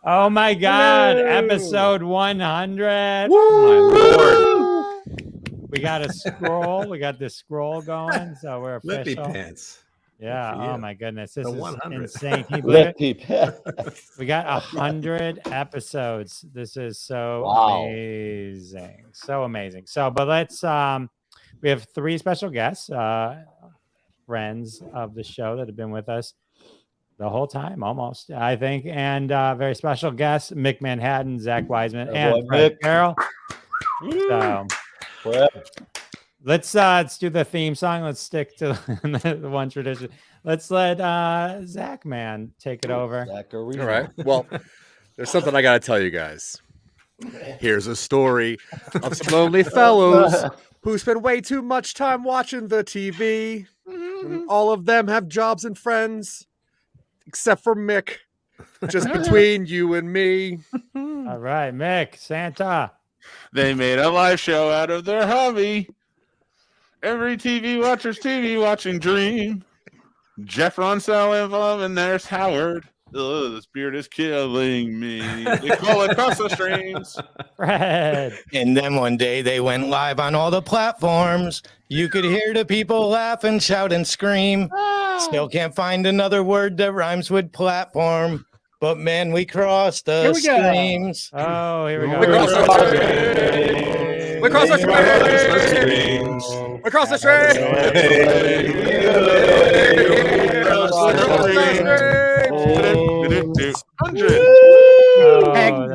Oh my God! Woo! Episode 100. Woo! Oh my Lord. We got a scroll. We got this scroll going, so we're Lippy official. pants. Yeah. Good for Oh you. my goodness, this The is 100. insane. Can you believe it? Lippy pants. We got 100 episodes. This is so Wow. amazing. So amazing. So, but let's we have 3 special guests, friends of the show that have been with us the whole time, almost, I think, and very special guests, Mick Manhattan, Zach Wiseman, and Fred Carroll. So let's do the theme song. Let's stick to the one tradition. Let's let Zach man take it over. All right. Well, there's something I got to tell you guys. Here's a story of some lonely fellows who spend way too much time watching the TV. And all of them have jobs and friends, except for Mick. Just between you and me. All right, Mick, Santa. They made a live show out of their hobby. Every TV watcher's TV watching dream. Jeff, Ron, Sal, and there's Howard. Ugh, this beard is killing me. They call it across the streams. Fred. And then one day they went live on all the platforms. You could hear the people laugh and shout and scream. Still can't find another word that rhymes with platform. But man, we crossed the streams. Oh, here we go. We crossed the streams. We crossed the streams. We crossed the streams.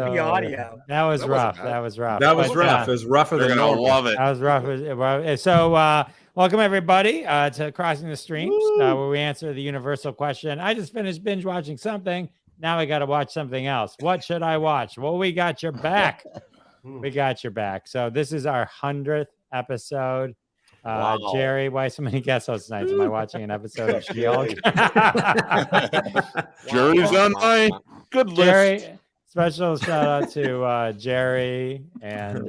The audio. That was rough. That was rough. That was But, rough. It was rougher They're than gonna normal. love it. That was rough. So, welcome everybody to Crossing the Streams, where we answer the universal question. I just finished binge watching something. Now I got to watch something else. What should I watch? Well, we got your back. We got your back. So this is our 100th episode. Wow. Jerry, why so many guest hosts tonight? Am I watching an episode of She-Hulk? Jerry's on my good list. Jerry, special shout out to Jerry and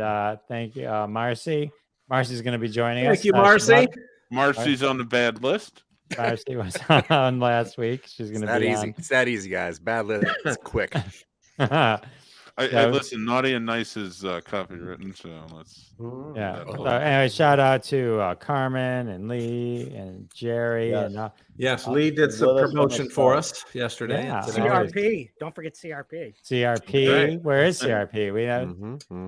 thank you, Marcy. Marcy's going to be joining us. Thank you, Marcy. Marcy's on the bad list. Marcy was on last week. She's going to be easy. It's that easy, guys. Bad list. It's quick. on. Listen, Naughty and Nice is copywritten, so let's. Yeah. So anyway, shout out to Carmen and Lee and Jerry. Yes. And Yes, Lee did some With us on promotion the for phone. us yesterday. Yeah. Today. CRP. Don't forget CRP. CRP. Right. Where is CRP? We have.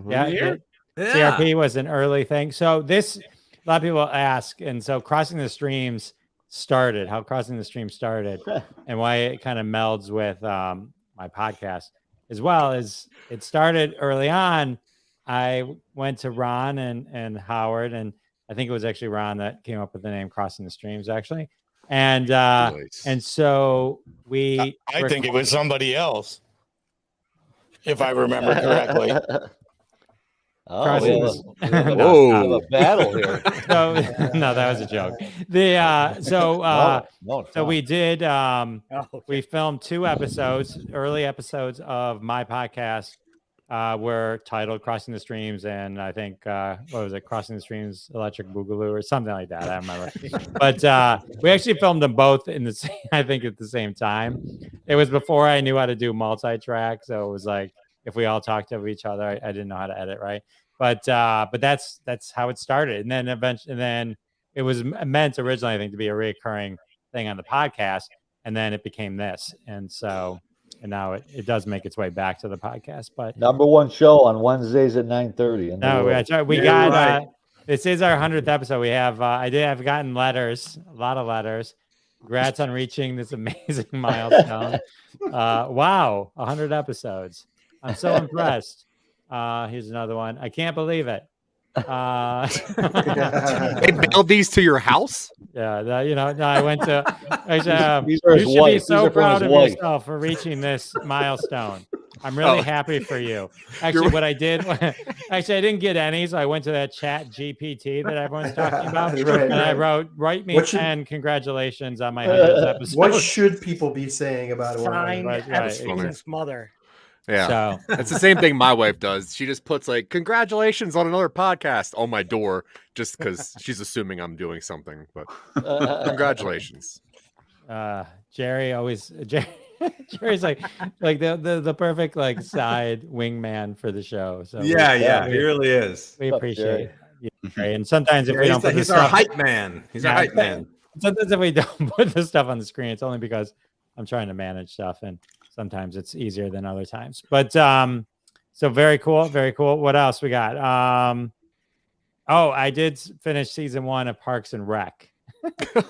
Yeah, Yeah. CRP was an early thing. So this, a lot of people ask, and so Crossing the Streams started, how Crossing the Streams started, and why it kind of melds with my podcast, as well as it started early on. I went to Ron and Howard, and I think it was actually Ron that came up with the name Crossing the Streams, actually. And and so we. I think it was somebody else, if I remember correctly. Oh, we have a Whoa. battle here. So, no, that was a joke. So we did we filmed 2 episodes, early episodes of my podcast were titled Crossing the Streams, and I think what was it, Crossing the Streams Electric Boogaloo or something like that. I don't remember. But we actually filmed them both in the same, I think at the same time. It was before I knew how to do multi-track, so it was like if we all talked over each other, I didn't know how to edit right. But that's how it started, and then eventually, it was meant originally, I think, to be a recurring thing on the podcast, and then it became this, and now it does make its way back to the podcast. But #1 show on Wednesdays at 9:30. no, that's right. We got this is our 100th episode. We have I've gotten letters, a lot of letters. Congrats on reaching this amazing milestone. Wow, 100 episodes. I'm so impressed. Here's another one. I can't believe it. They mailed these to your house? Yeah, no, I went to. These are You his should wife. be so These are from proud his of wife. yourself for reaching this milestone. I'm really happy for you. Actually, what I did, I didn't get any, so I went to that Chat GPT that everyone's talking about, and I wrote, "Write me 10 congratulations on my 100th episode." What should people be saying about it? Signed Right, Epstein's mother. Yeah. So It's the same thing my wife does. She just puts like congratulations on another podcast on my door just because she's assuming I'm doing something. But congratulations. Jerry always Jerry's like the perfect like side wingman for the show. So Yeah, he really is. we What's up, appreciate you, Jerry. And sometimes if we He's, don't put the he's our stuff, hype man. He's our hype man. sometimes if we don't put the stuff on the screen, it's only because I'm trying to manage stuff, and sometimes it's easier than other times. But so very cool, very cool. What else we got? Oh, I did finish season 1 of Parks and Rec.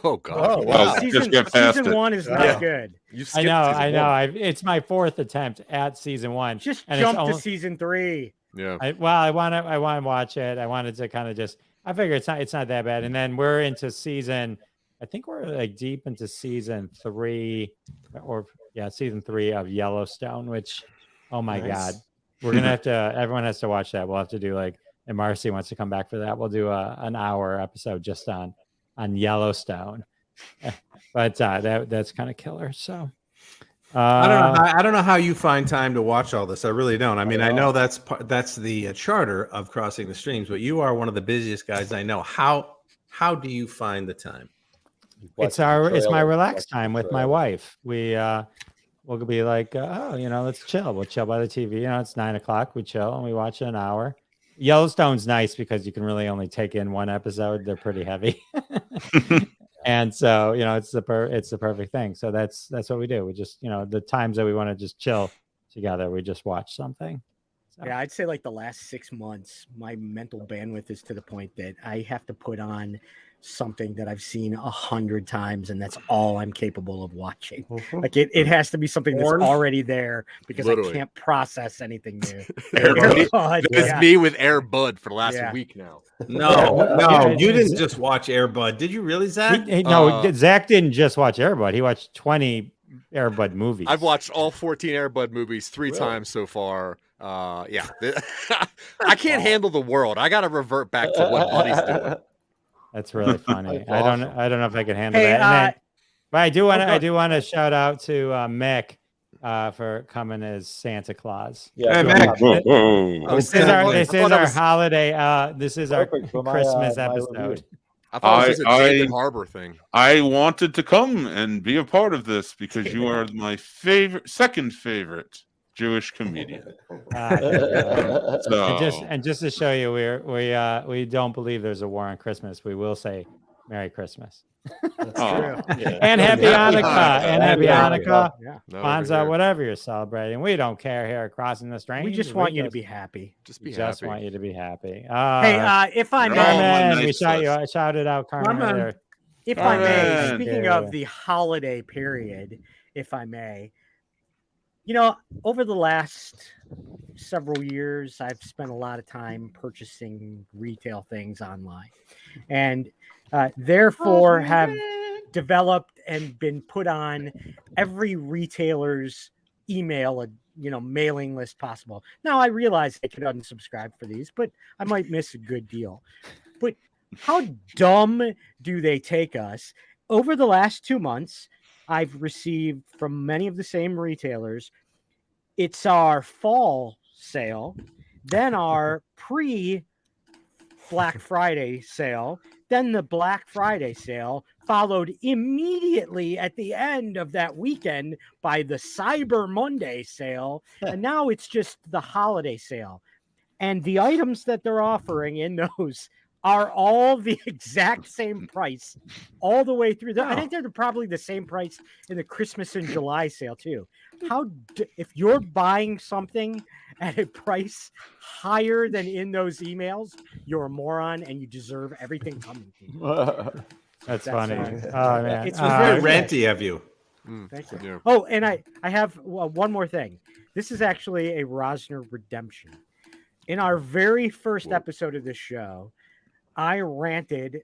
Oh God! Oh, wow. Season 1 is not good. You I know, skipped I season know. one. It's my 4th attempt at season 1. Just and jump it's to season 3. Yeah. I want to watch it. I wanted to kind of just. I figure it's not that bad. And then we're into season. I think we're like deep into season 3, season 3 of Yellowstone. Which, oh my God, we're gonna have to. Everyone has to watch that. We'll have to do like. And Marcy wants to come back for that. We'll do an hour episode just on Yellowstone. But that's kind of killer. So. I don't know how you find time to watch all this. I really don't. I mean, I know that's the charter of Crossing the Streams, but you are one of the busiest guys I know. How do you find the time? It's my relaxed time with my wife. We'll be like, let's chill. We'll chill by the TV. It's 9:00. We chill and we watch an hour. Yellowstone's nice because you can really only take in one episode. They're pretty heavy. And so, it's the perfect thing. So that's what we do. We just, the times that we want to just chill together, we just watch something. So. Yeah, I'd say like the last 6 months, my mental bandwidth is to the point that I have to put on something that I've seen 100 times, and that's all I'm capable of watching. Like it has to be something that's already there because I can't process anything new. It's me with Air Bud for the last week now. No, you didn't just watch Air Bud. Did you really, Zach? No, Zach didn't just watch Air Bud. He watched 20 Air Bud movies. I've watched all 14 Air Bud movies 3 times so far. I can't handle the world. I got to revert back to what Buddy's doing. That's really funny. That's I don't know if I can handle that. And but I do want to shout out to Mick for coming as Santa Claus. Yeah, This is our holiday. This is our Christmas episode. I thought it was a David Harbor thing. I wanted to come and be a part of this because you are my second favorite Jewish comedian. Just to show you, we don't believe there's a war on Christmas. We will say Merry Christmas. That's true. And Happy Hanukkah. And Happy Hanukkah. Yeah. Whatever you're celebrating. We don't care here at Crossing the Streams. We just want you to be happy. Just want you to be happy. Hey, if I may, Carmen, we shouted out Carmen. If I may, speaking of the holiday period, if I may, over the last several years, I've spent a lot of time purchasing retail things online, and therefore have developed and been put on every retailer's email, mailing list possible. Now I realize I could unsubscribe for these, but I might miss a good deal. But how dumb do they take us? Over the last 2 months, I've received from many of the same retailers. It's our fall sale, then our pre-Black Friday sale, then the Black Friday sale, followed immediately at the end of that weekend by the Cyber Monday sale, and now it's just the holiday sale. And the items that they're offering in those are all the exact same price all the way through. I think they're probably the same price in the Christmas and July sale too. If you're buying something at a price higher than in those emails, you're a moron and you deserve everything coming to you. That's funny. Oh man, it's very ranty of you. Thank you. Yeah. Oh, and I have one more thing. This is actually a Rosner redemption. In our very first episode of this show, I ranted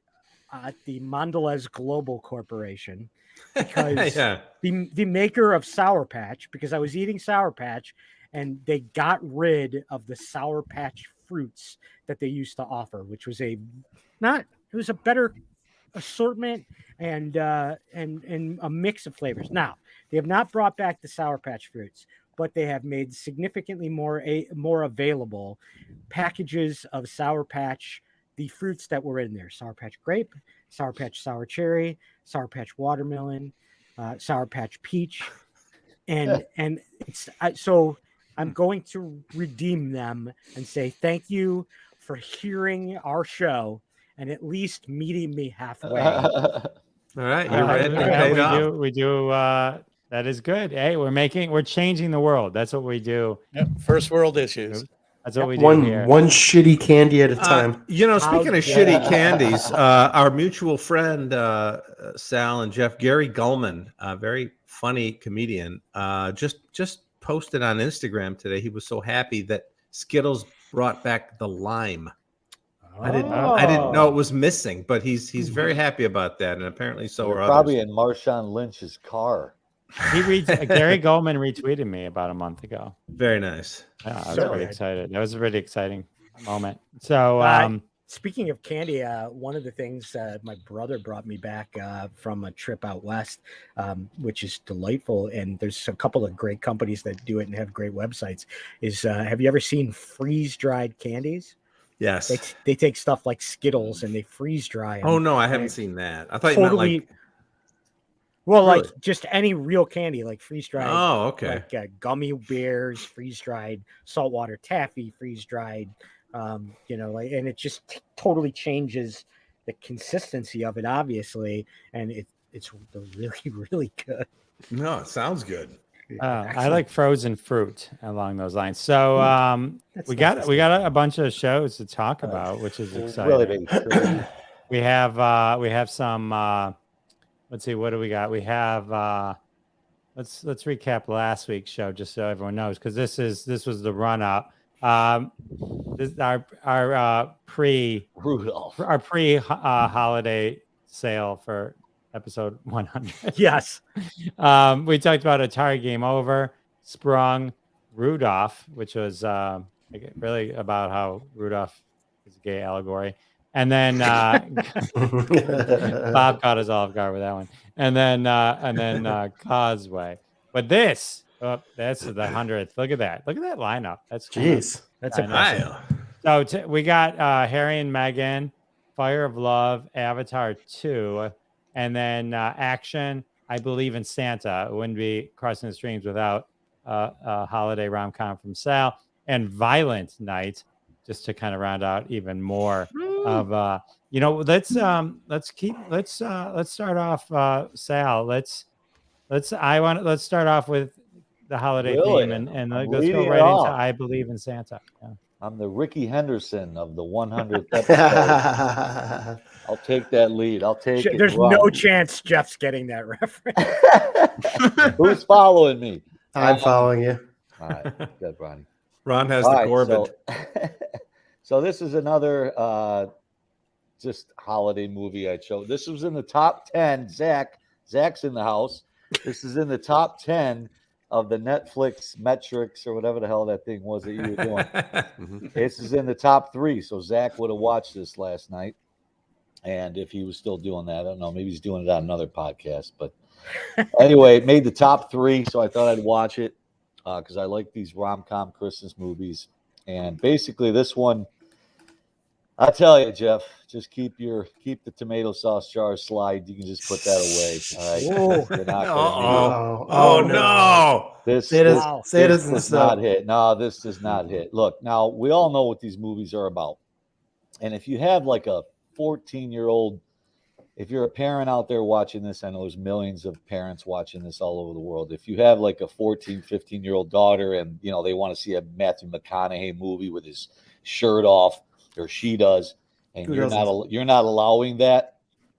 at the Mondelez Global Corporation because the maker of Sour Patch, because I was eating Sour Patch and they got rid of the Sour Patch fruits that they used to offer, which was it was a better assortment and a mix of flavors. Now, they have not brought back the Sour Patch fruits, but they have made significantly more available packages of Sour Patch, the fruits that were in there: Sour Patch Grape, Sour Patch Sour Cherry, Sour Patch Watermelon, Sour Patch Peach. and so I'm going to redeem them and say thank you for hearing our show and at least meeting me halfway. All right, you're right. We do. That is good. Hey, we're changing the world. That's what we do. Yep. First world issues. That's what we do One here. shitty candy at a time. Speaking of shitty candies, our mutual friend Sal and Jeff, Gary Gulman, a very funny comedian, just posted on Instagram today. He was so happy that Skittles brought back the lime. I didn't know it was missing, but he's very happy about that, and apparently so are others. Probably in Marshawn Lynch's car. Gary Goldman retweeted me about a month ago. Very nice. Yeah, I was pretty excited. That was a really exciting moment. So, speaking of candy, one of the things my brother brought me back from a trip out west, which is delightful, and there's a couple of great companies that do it and have great websites, is have you ever seen freeze-dried candies? Yes. They take stuff like Skittles and they freeze dry them. Oh, no, I haven't seen that. I thought you meant like... Well, Really? like just any real candy, like freeze-dried. Oh, okay. Like gummy bears, freeze-dried, saltwater taffy, freeze-dried. And it just totally changes the consistency of it, obviously, and it's really, really good. No, it sounds good. I like frozen fruit along those lines. So we got a bunch of shows to talk about, which is exciting. We have some. Let's see, what do we got? We have let's recap last week's show just so everyone knows, because this was the run up. This our pre holiday sale for episode 100. Yes. We talked about Atari Game Over, Sprung, Rudolph, which was really about how Rudolph is a gay allegory. And then Bob caught us off guard with that one. And then Causeway. But that's the 100th. Look at that lineup. That's cool. Jeez, that's impressive. So we got Harry and Meghan, Fire of Love, Avatar 2, and then Action, I Believe in Santa. It wouldn't be Crossing the Streams without a holiday rom-com from Sal, and Violent Night, just to kind of round out even more of let's start off Sal. Let's start off with the holiday theme and let's go right into I Believe in Santa. Yeah. I'm the Ricky Henderson of the 100th episode. I'll take that lead. I'll take it. There's no chance Jeff's getting that reference. Who's following me? I'm following you. All right, good, Ronnie. Ron has the Corbin. So this is another just holiday movie I chose. This was in the top 10. Zack's in the house. This is in the top 10 of the Netflix metrics or whatever the hell that thing was that you were doing. This is in the top 3. So Zack would have watched this last night. And if he was still doing that, I don't know. Maybe he's doing it on another podcast. But anyway, it made the top 3. So I thought I'd watch it because I like these rom-com Christmas movies. And basically this one, I tell you, Jeff, just keep the tomato sauce jar slide. You can just put that away. All right. You're not no. This does not hit. No, this does not hit. Look, now we all know what these movies are about. And if you have like a 14-year-old, if you're a parent out there watching this, I know there's millions of parents watching this all over the world. If you have like a 14, 15-year-old daughter and, they want to see a Matthew McConaughey movie with his shirt off, or she does, and you're not allowing that,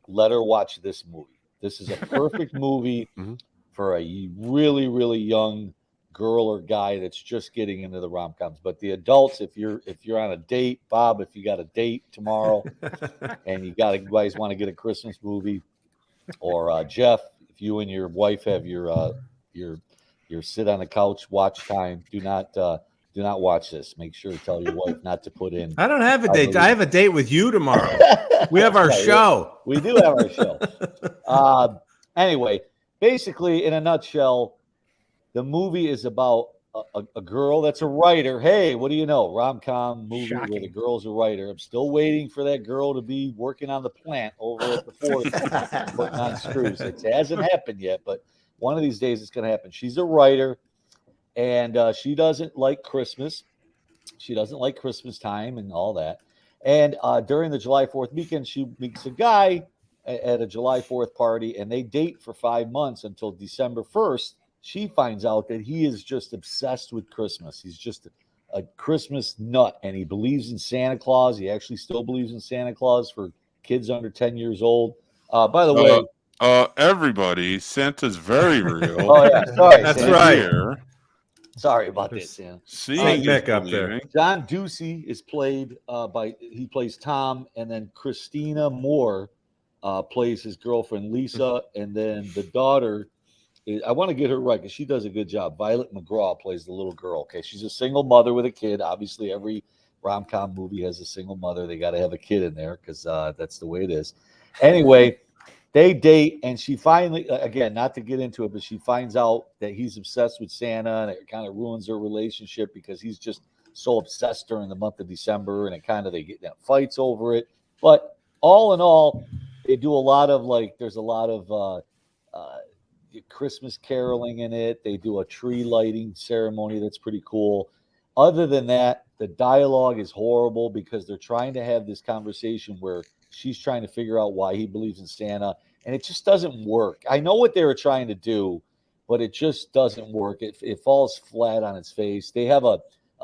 let her watch this movie. This is a perfect movie for a really, really young girl or guy that's just getting into the rom-coms. But the adults, if you're on a date, Bob, if you got a date tomorrow and you guys want to get a Christmas movie, or Jeff, if you and your wife have your sit on the couch watch time, do not watch this. Make sure to tell your wife not to put in. I don't have a date. I have a date with you tomorrow. We have our show. We do have our show. Anyway, basically, in a nutshell, the movie is about a girl that's a writer. Hey, what do you know? Rom-com movie where the girl's a writer. I'm still waiting for that girl to be working on the plant over at the fort, putting on screws. It hasn't happened yet, but One of these days it's going to happen. She's a writer, and she doesn't like Christmas. She doesn't like Christmas time and all that. And during the July 4th weekend, she meets a guy at a July 4th party, and they date for 5 months until December 1st. She finds out that he is just obsessed with Christmas. He's just a Christmas nut, and he believes in Santa Claus. He actually still believes in Santa Claus for kids under 10 years old. By the way, everybody, Santa's very real. Oh yeah, sorry, That's Santa. right. Here. Sorry about that, Sam. Seeing Mick up there. John Ducey is played he plays Tom, and then Christina Moore plays his girlfriend Lisa, and then the daughter. I want to get her right because she does a good job. Violet McGraw plays the little girl. Okay, she's a single mother with a kid. Obviously, every rom-com movie has a single mother. They got to have a kid in there because that's the way it is. Anyway, they date, and she finally, again, not to get into it, but she finds out that he's obsessed with Santa, and it kind of ruins their relationship because he's just so obsessed during the month of December, and they get fights over it. But all in all, they do a lot of there's a lot of Christmas caroling in it. They do a tree lighting ceremony that's pretty cool. Other than that, the dialogue is horrible because they're trying to have this conversation where she's trying to figure out why he believes in Santa, and it just doesn't work. I know what they were trying to do, but it just doesn't work. It falls flat on its face. They have a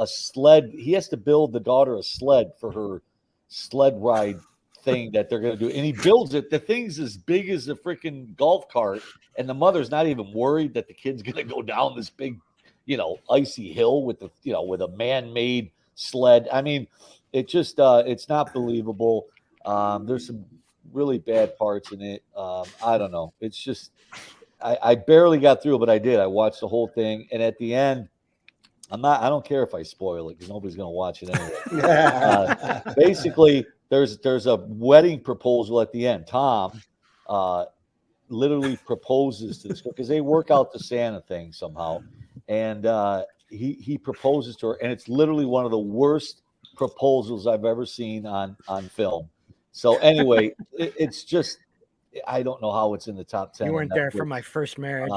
sled. He has to build the daughter a sled for her sled ride thing that they're going to do, and he builds it. The thing's as big as a freaking golf cart, and the mother's not even worried that the kid's going to go down this big, icy hill with with a man-made sled. I mean, it just it's not believable. There's some really bad parts in it. I don't know. It's just I barely got through it, but I did. I watched the whole thing, and at the end, I don't care if I spoil it because nobody's going to watch it anyway. Basically, there's a wedding proposal at the end. Tom literally proposes to this girl because they work out the Santa thing somehow, and he proposes to her, and it's literally one of the worst proposals I've ever seen on film. So anyway, it's just I don't know how it's in the top 10. You weren't there for my first marriage.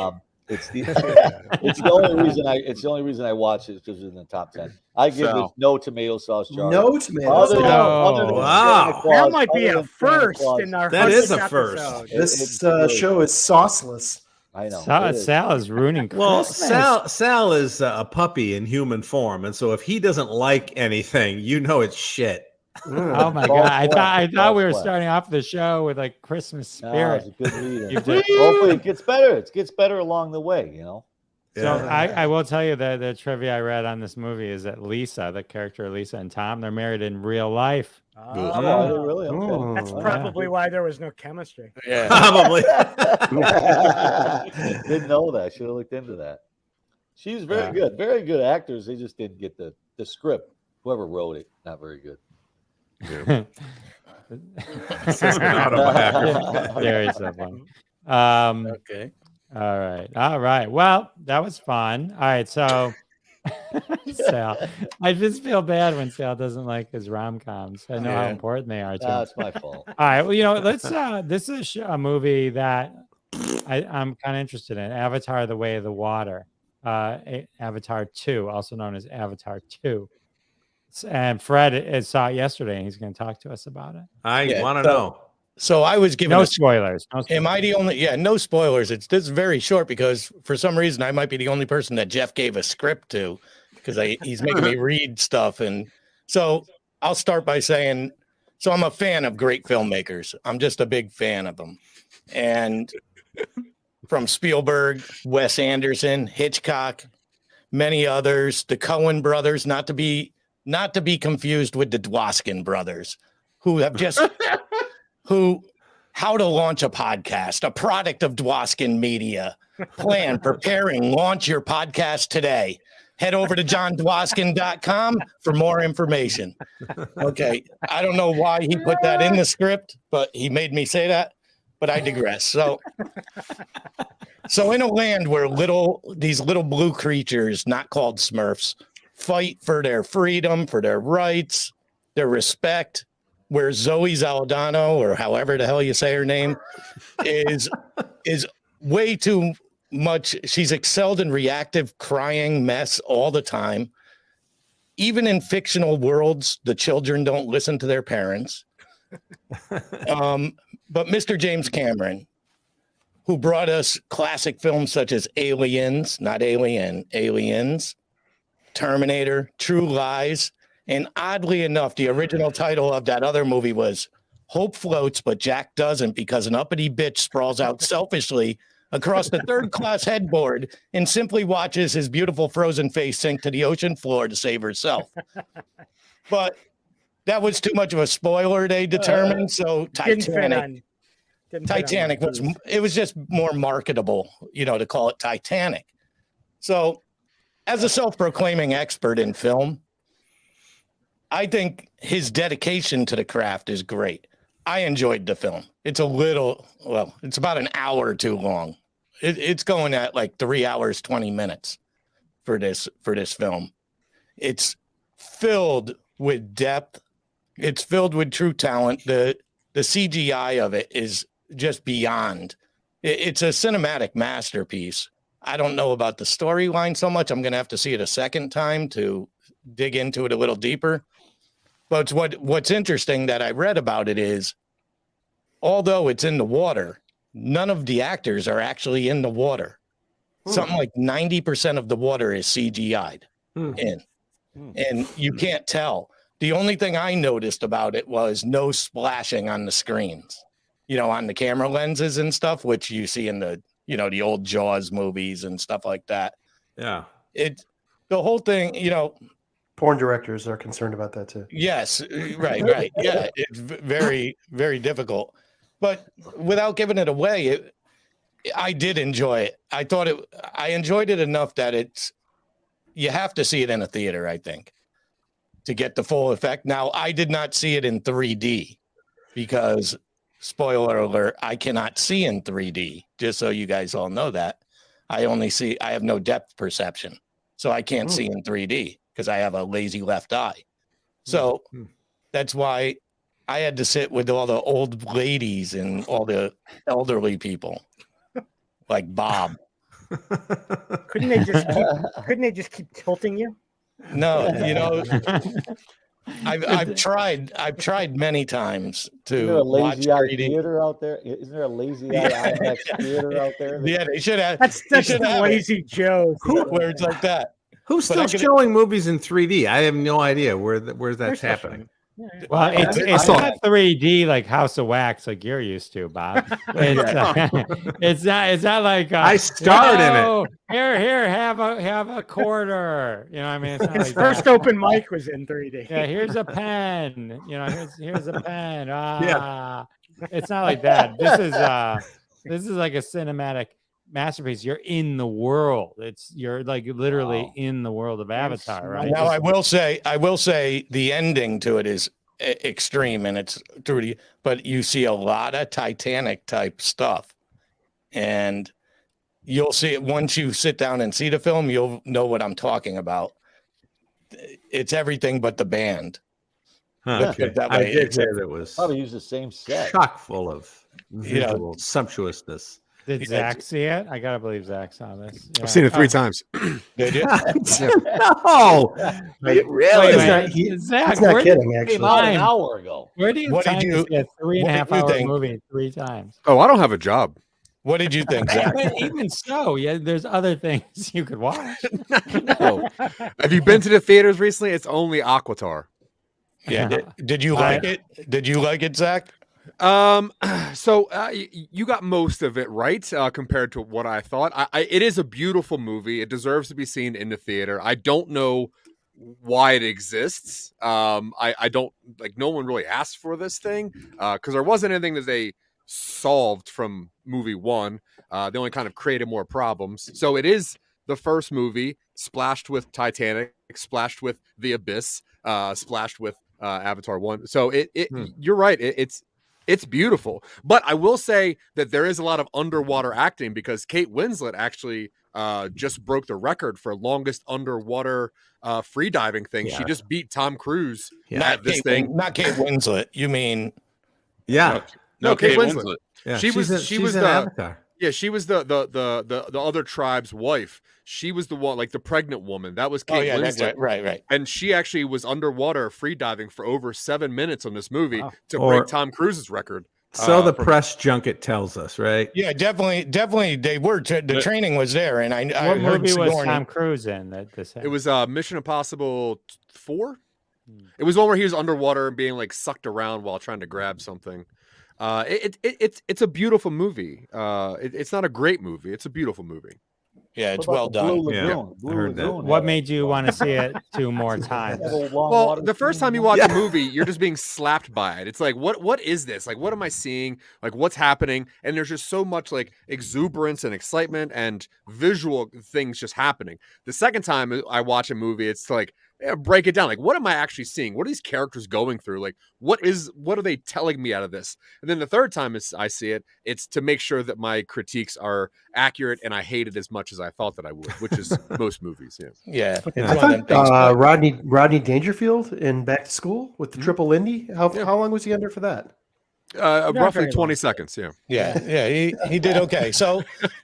It's the only reason I watch it because it's in the top 10. I give this no tomato sauce jar. No tomato sauce. Wow. That might be a first in our That is a 100th first. episode. This show is sauceless. I know. Sal is ruining Well, Christmas. Sal is a puppy in human form, and so if he doesn't like anything, it's shit. Oh my god! I thought we were starting off the show with Christmas spirit. It's a good lead. Hopefully, it gets better. It gets better along the way. So I will tell you that the trivia I read on this movie is that Lisa, the character Lisa and Tom, they're married in real life. Oh, really? Okay. That's probably why there was no chemistry. Yeah. Probably. Didn't know that. Should have looked into that. She's very good. Very good actors. They just didn't get the script. Whoever wrote it, not very good. Very simple. Okay. All right. Well, that was fun. All right. So, Sal, I just feel bad when Sal doesn't like his rom-coms. I know how important they are to him. That's my fault. All right. Well, let's. This is a movie that I'm kind of interested in. Avatar: The Way of the Water. Avatar 2, also known as Avatar 2. And Fred saw it yesterday, and he's going to talk to us about it. I want to know. So I was given No spoilers. Am I the only? Yeah, no spoilers. This is very short because for some reason I might be the only person that Jeff gave a script to because he's making me read stuff. And so I'll start by saying, so I'm a fan of great filmmakers. I'm just a big fan of them. And from Spielberg, Wes Anderson, Hitchcock, many others, the Coen brothers, not to be confused with the Dwoskin brothers, who have just how to launch a podcast, a product of Dwoskin Media. Plan, preparing, launch your podcast today. Head over to johndwoskin.com for more information. Okay, I don't know why he put that in the script, but he made me say that. But I digress. So in a land where these little blue creatures, not called Smurfs, fight for their freedom, for their rights, their respect, where Zoe Saldana, or however the hell you say her name, is way too she's excelled in reactive crying mess all the time. Even in fictional worlds, the children don't listen to their parents. But Mr. James Cameron, who brought us classic films such as Aliens, not Alien, Aliens, Terminator, True Lies, and oddly enough, the original title of that other movie was Hope Floats, but Jack Doesn't, because an uppity bitch sprawls out selfishly across the third-class headboard and simply watches his beautiful frozen face sink to the ocean floor to save herself. But that was too much of a spoiler, they determined, so Titanic was just more marketable, to call it Titanic. So as a self-proclaiming expert in film, I think his dedication to the craft is great. I enjoyed the film. It's it's about an hour too long. It's going at like 3 hours, 20 minutes for this film. It's filled with depth. It's filled with true talent. The CGI of it is just beyond. It's a cinematic masterpiece. I don't know about the storyline so much. I'm going to have to see it a second time to dig into it a little deeper. But what's interesting that I read about it is, although it's in the water, none of the actors are actually in the water. Something like 90% of the water is CGI'd in. And you can't tell. The only thing I noticed about it was no splashing on the screens, on the camera lenses and stuff, which you see in the, the old Jaws movies and stuff like that. Yeah. The whole thing, Porn directors are concerned about that too. Yes, right. Yeah, it's very, very difficult. But without giving it away, I did enjoy it. I enjoyed it enough that you have to see it in a theater, I think, to get the full effect. Now, I did not see it in 3D because, spoiler alert, I cannot see in 3D, just so you guys all know that. I have no depth perception, so I can't see in 3D. Because I have a lazy left eye. So that's why I had to sit with all the old ladies and all the elderly people, like Bob. Couldn't they just keep tilting you? No, I've tried many times to watch 3D theater out there. Isn't there a lazy eye IMAX theater out there? Yeah, they should have. That's the lazy Joe. Where it's like that. Who's still showing movies in 3D? I have no idea where that's happening. Well, it's not 3D like House of Wax like you're used to, Bob. It's not like I starred in it. Here, have a quarter. I mean, it's not His like first that. open mic was in 3D. Yeah, here's a pen. Here's a pen. It's not like that. This is like a cinematic masterpiece. You're in the world. You're like literally in the world of Avatar, right? Now I will say the ending to it is extreme, and it's 3D, but you see a lot of Titanic type stuff, and you'll see it once you sit down and see the film. You'll know what I'm talking about. It's everything but the band. Okay. I did hear it was probably use the same set. Chock full of visual sumptuousness. Did Zach see it? I gotta believe Zach saw this. Yeah. I've seen it 3 times. Did you? No, Really? He's not kidding. Actually, About an hour ago. Where do you What did find you- a 3.5 hour think? movie 3 times? Oh, I don't have a job. What did you think, Zach? But even so, yeah, there's other things you could watch. No. Have you been to the theaters recently? It's only Aquatar. Yeah. Did you like it? Did you like it, Zach? So you got most of it right compared to what I thought. It is a beautiful movie. It deserves to be seen in the theater. I don't know why it exists. I don't like. No one really asked for this thing because there wasn't anything that they solved from movie 1. They only kind of created more problems. So it is the first movie splashed with Titanic, splashed with The Abyss, splashed with Avatar 1. So you're right. It's beautiful, but I will say that there is a lot of underwater acting because Kate Winslet actually just broke the record for longest underwater free diving thing. Yeah. She just beat Tom Cruise Not Kate Winslet. You mean? Yeah. No, Kate Winslet. Yeah. She was in the Avatar. Yeah, she was the other tribe's wife. She was the one, like the pregnant woman. That was Kate Winslet. Right. And she actually was underwater free diving for over 7 minutes on this movie to Or- break Tom Cruise's record. So the press junket tells us, right? Yeah, definitely. They were. The training was there, and I What heard movie was Sigourney. Tom Cruise in that this It was Mission Impossible 4. It was one where he was underwater and being like sucked around while trying to grab something. It's a beautiful movie. It's not a great movie. It's a beautiful movie. Yeah, it's What well about the done. Blue Yeah, Lagoon? I Blue heard that. Lagoon What had made you want to see it 2 more times? a long Well, water the first scene. time you watch a movie, you're just being slapped by it. It's like, what is this? Like, what am I seeing? Like, what's happening? And there's just so much like exuberance and excitement and visual things just happening. The second time I watch a movie, it's like, break it down. Like, what am I actually seeing? What are these characters going through? Like, what are they telling me out of this? And then the third time I see it, it's to make sure that my critiques are accurate and I hate it as much as I thought that I would, which is most movies. Yeah. Yeah, it's I one of them things, thought but- Rodney Dangerfield in Back to School with the triple Lindy. How long was he under for that? Roughly very 20 long. seconds. Yeah. Yeah, he did okay. So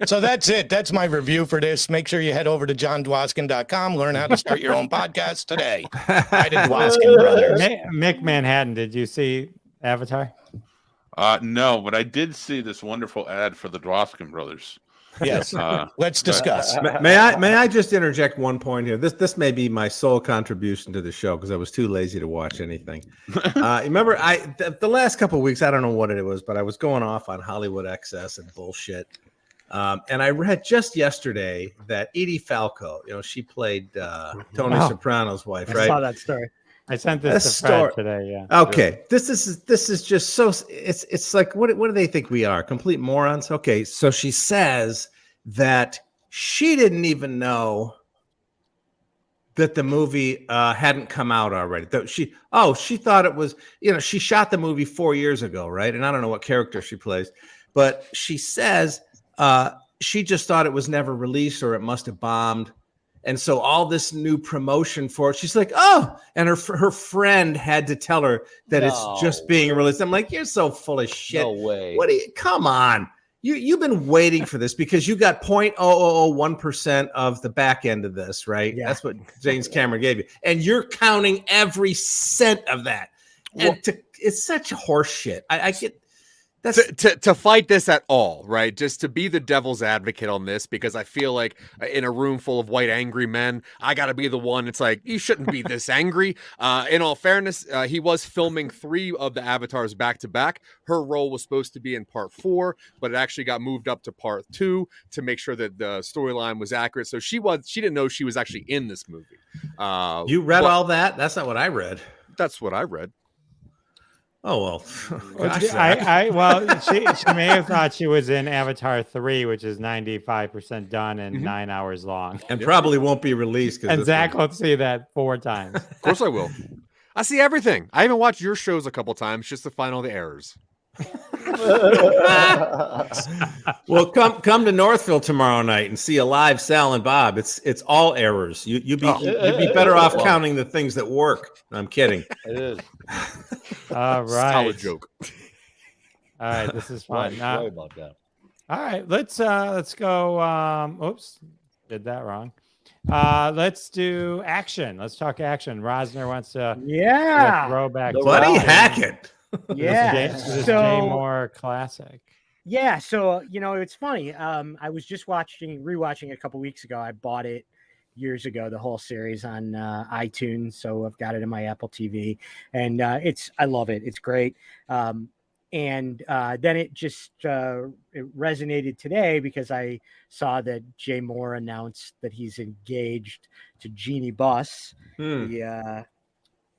that's it. That's my review for this. Make sure you head over to johndwaskin.com, learn how to start your own podcast today. I did Dwaskin Brothers. Mick Manhattan, did you see Avatar? No, but I did see this wonderful ad for the Dwaskin brothers. Yes. Let's discuss. May I just interject one point here? This may be my sole contribution to the show because I was too lazy to watch anything. Remember, the last couple of weeks, I don't know what it was, but I was going off on Hollywood excess and bullshit. And I read just yesterday that Edie Falco, she played Tony Soprano's wife, I right? saw that story. I sent this to Fred today. Yeah. Okay, this is just so it's like what do they think we are? Complete morons. Okay, so she says that she didn't even know that the movie hadn't come out already. That she thought it was, she shot the movie 4 years ago, right? And I don't know what character she plays, but she says she just thought it was never released or it must have bombed. And so all this new promotion for it, she's like, oh, and her friend had to tell her that it's just being released. I'm like, you're so full of shit. No way. Come on. You've been waiting for this because you got 0.0001% of the back end of this, right? Yeah. That's what James Cameron gave you. And you're counting every cent of that. And it's such horse shit. I get that's to fight this at all, right? Just to be the devil's advocate on this, because I feel like in a room full of white angry men, I got to be the one. It's like, you shouldn't be this angry. In all fairness, he was filming 3 of the Avatars back to back. Her role was supposed to be in part 4, but it actually got moved up to part 2 to make sure that the storyline was accurate. So she didn't know she was actually in this movie. you read all that? That's not what I read. That's what I read. Oh well, Gosh, she may have thought she was in Avatar 3, which is 95% done and 9 hours long. and probably won't be released. And Zach will see that 4 times. Of course I will. I see everything. I even watched your shows a couple times just to find all the errors. Well, come to Northville tomorrow night and see a live Sal and Bob. It's all errors. You'd be better off counting the things that work. I'm kidding. It is. All right. Solid joke. All right, this is fun. Sorry about that. All right, let's go. Oops, did that wrong. Let's do action. Let's talk action. Rosner wants to throw back. Buddy Hackett. Yeah. This So Jay Moore classic. yeah, so it's funny. I was just rewatching a couple weeks ago. I bought it years ago, the whole series on iTunes, so I've got it in my Apple TV, and I love it. It's great. And then it just it resonated today because I saw that Jay Moore announced that he's engaged to Jeannie Buss, the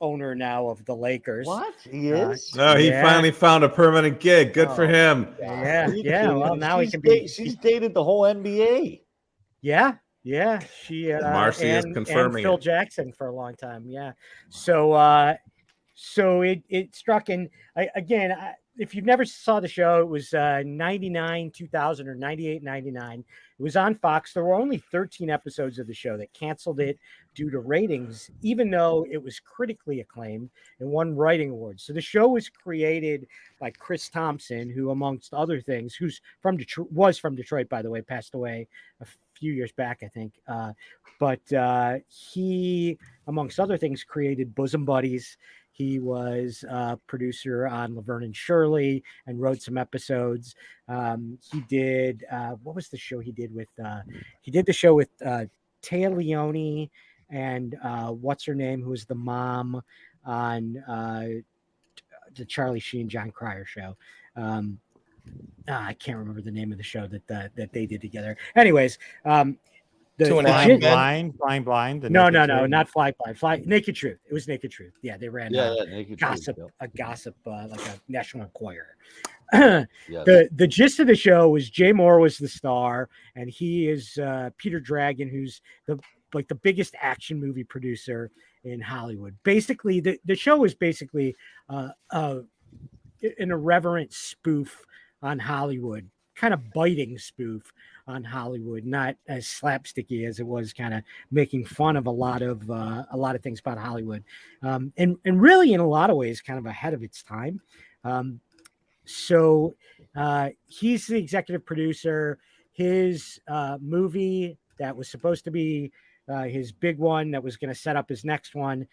owner now of the Lakers. What? He is? No, he finally found a permanent gig. Good for him. Yeah. Well, now he can be. She's dated the whole NBA. Yeah. She Marcy is confirming and Phil it. Jackson for a long time. Yeah. So it struck, and if you never saw the show, it was 99, 2000 or 98, 99. It was on Fox. There were only 13 episodes of the show that canceled it due to ratings, even though it was critically acclaimed and won writing awards. So the show was created by Chris Thompson, who, amongst other things, was from Detroit, by the way, passed away a few years back, I think. But he, amongst other things, created Bosom Buddies. He was a producer on Laverne and Shirley and wrote some episodes. He did, what was the show he did with? He did the show with Taya Leone and what's her name, who was the mom on the Charlie Sheen, John Cryer show. I can't remember the name of the show that they did together. Anyways, Flying Blind. No, not Fly Blind. Naked Truth. It was Naked Truth. Yeah, they ran Naked gossip, Truth, a gossip like a National Enquirer. Yes. The gist of the show was Jay Moore was the star, and he is Peter Dragon, who's the biggest action movie producer in Hollywood. Basically, the show is basically an irreverent spoof on Hollywood, kind of biting spoof on Hollywood, not as slapsticky as it was kind of making fun of a lot of things about Hollywood, and really in a lot of ways kind of ahead of its time. So he's the executive producer. His movie that was supposed to be his big one that was going to set up his next one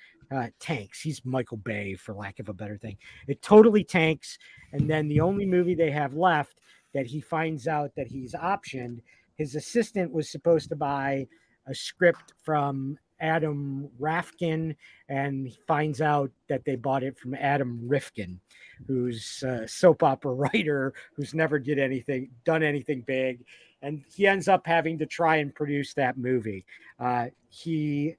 tanks. He's Michael Bay, for lack of a better thing. It totally tanks, and then the only movie they have left that he finds out that he's optioned, his assistant was supposed to buy a script from Adam Rafkin, and he finds out that they bought it from Adam Rifkin, who's a soap opera writer who's never done anything big. And he ends up having to try and produce that movie. He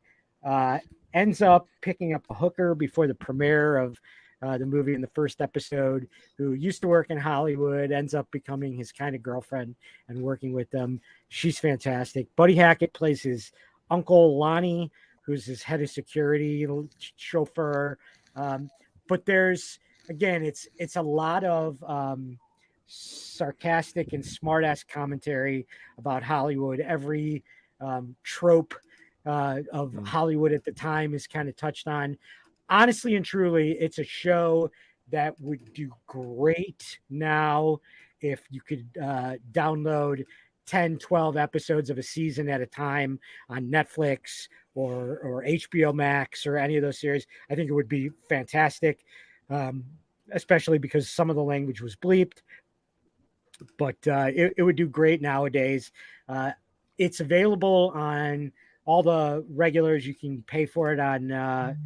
ends up picking up a hooker before the premiere of the movie in the first episode, who used to work in Hollywood, ends up becoming his kind of girlfriend and working with them. She's fantastic. Buddy Hackett plays his uncle Lonnie, who's his head of security, chauffeur. But there's, again, it's a lot of sarcastic and smart-ass commentary about Hollywood. Every trope of Hollywood at the time is kind of touched on. Honestly and truly, it's a show that would do great now if you could download 10, 12 episodes of a season at a time on Netflix or HBO Max or any of those series. I think it would be fantastic, especially because some of the language was bleeped. But it would do great nowadays. It's available on all the regulars. You can pay for it on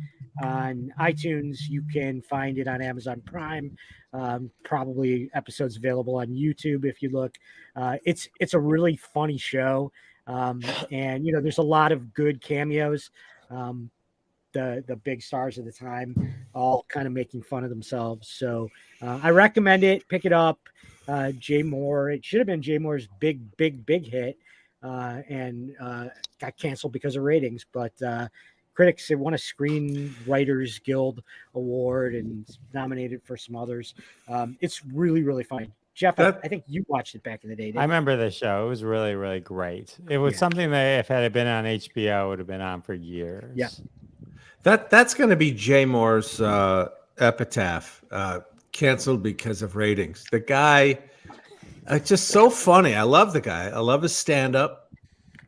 iTunes. You can find it on Amazon Prime. Probably episodes available on YouTube if you look. It's a really funny show, and there's a lot of good cameos. The big stars of the time, all kind of making fun of themselves. So I recommend it. Pick it up. Jay Moore. It should have been Jay Moore's big hit. And got canceled because of ratings, but critics, it won a Screenwriters Guild Award and nominated for some others. It's really, really fun. Jeff, I think you watched it back in the day. I remember the show. It was really, really great. It was something that if it had been on HBO, it would have been on for years. Yeah. That's going to be Jay Moore's epitaph. Canceled because of ratings. The guy, it's just so funny. I love the guy. I love his stand-up.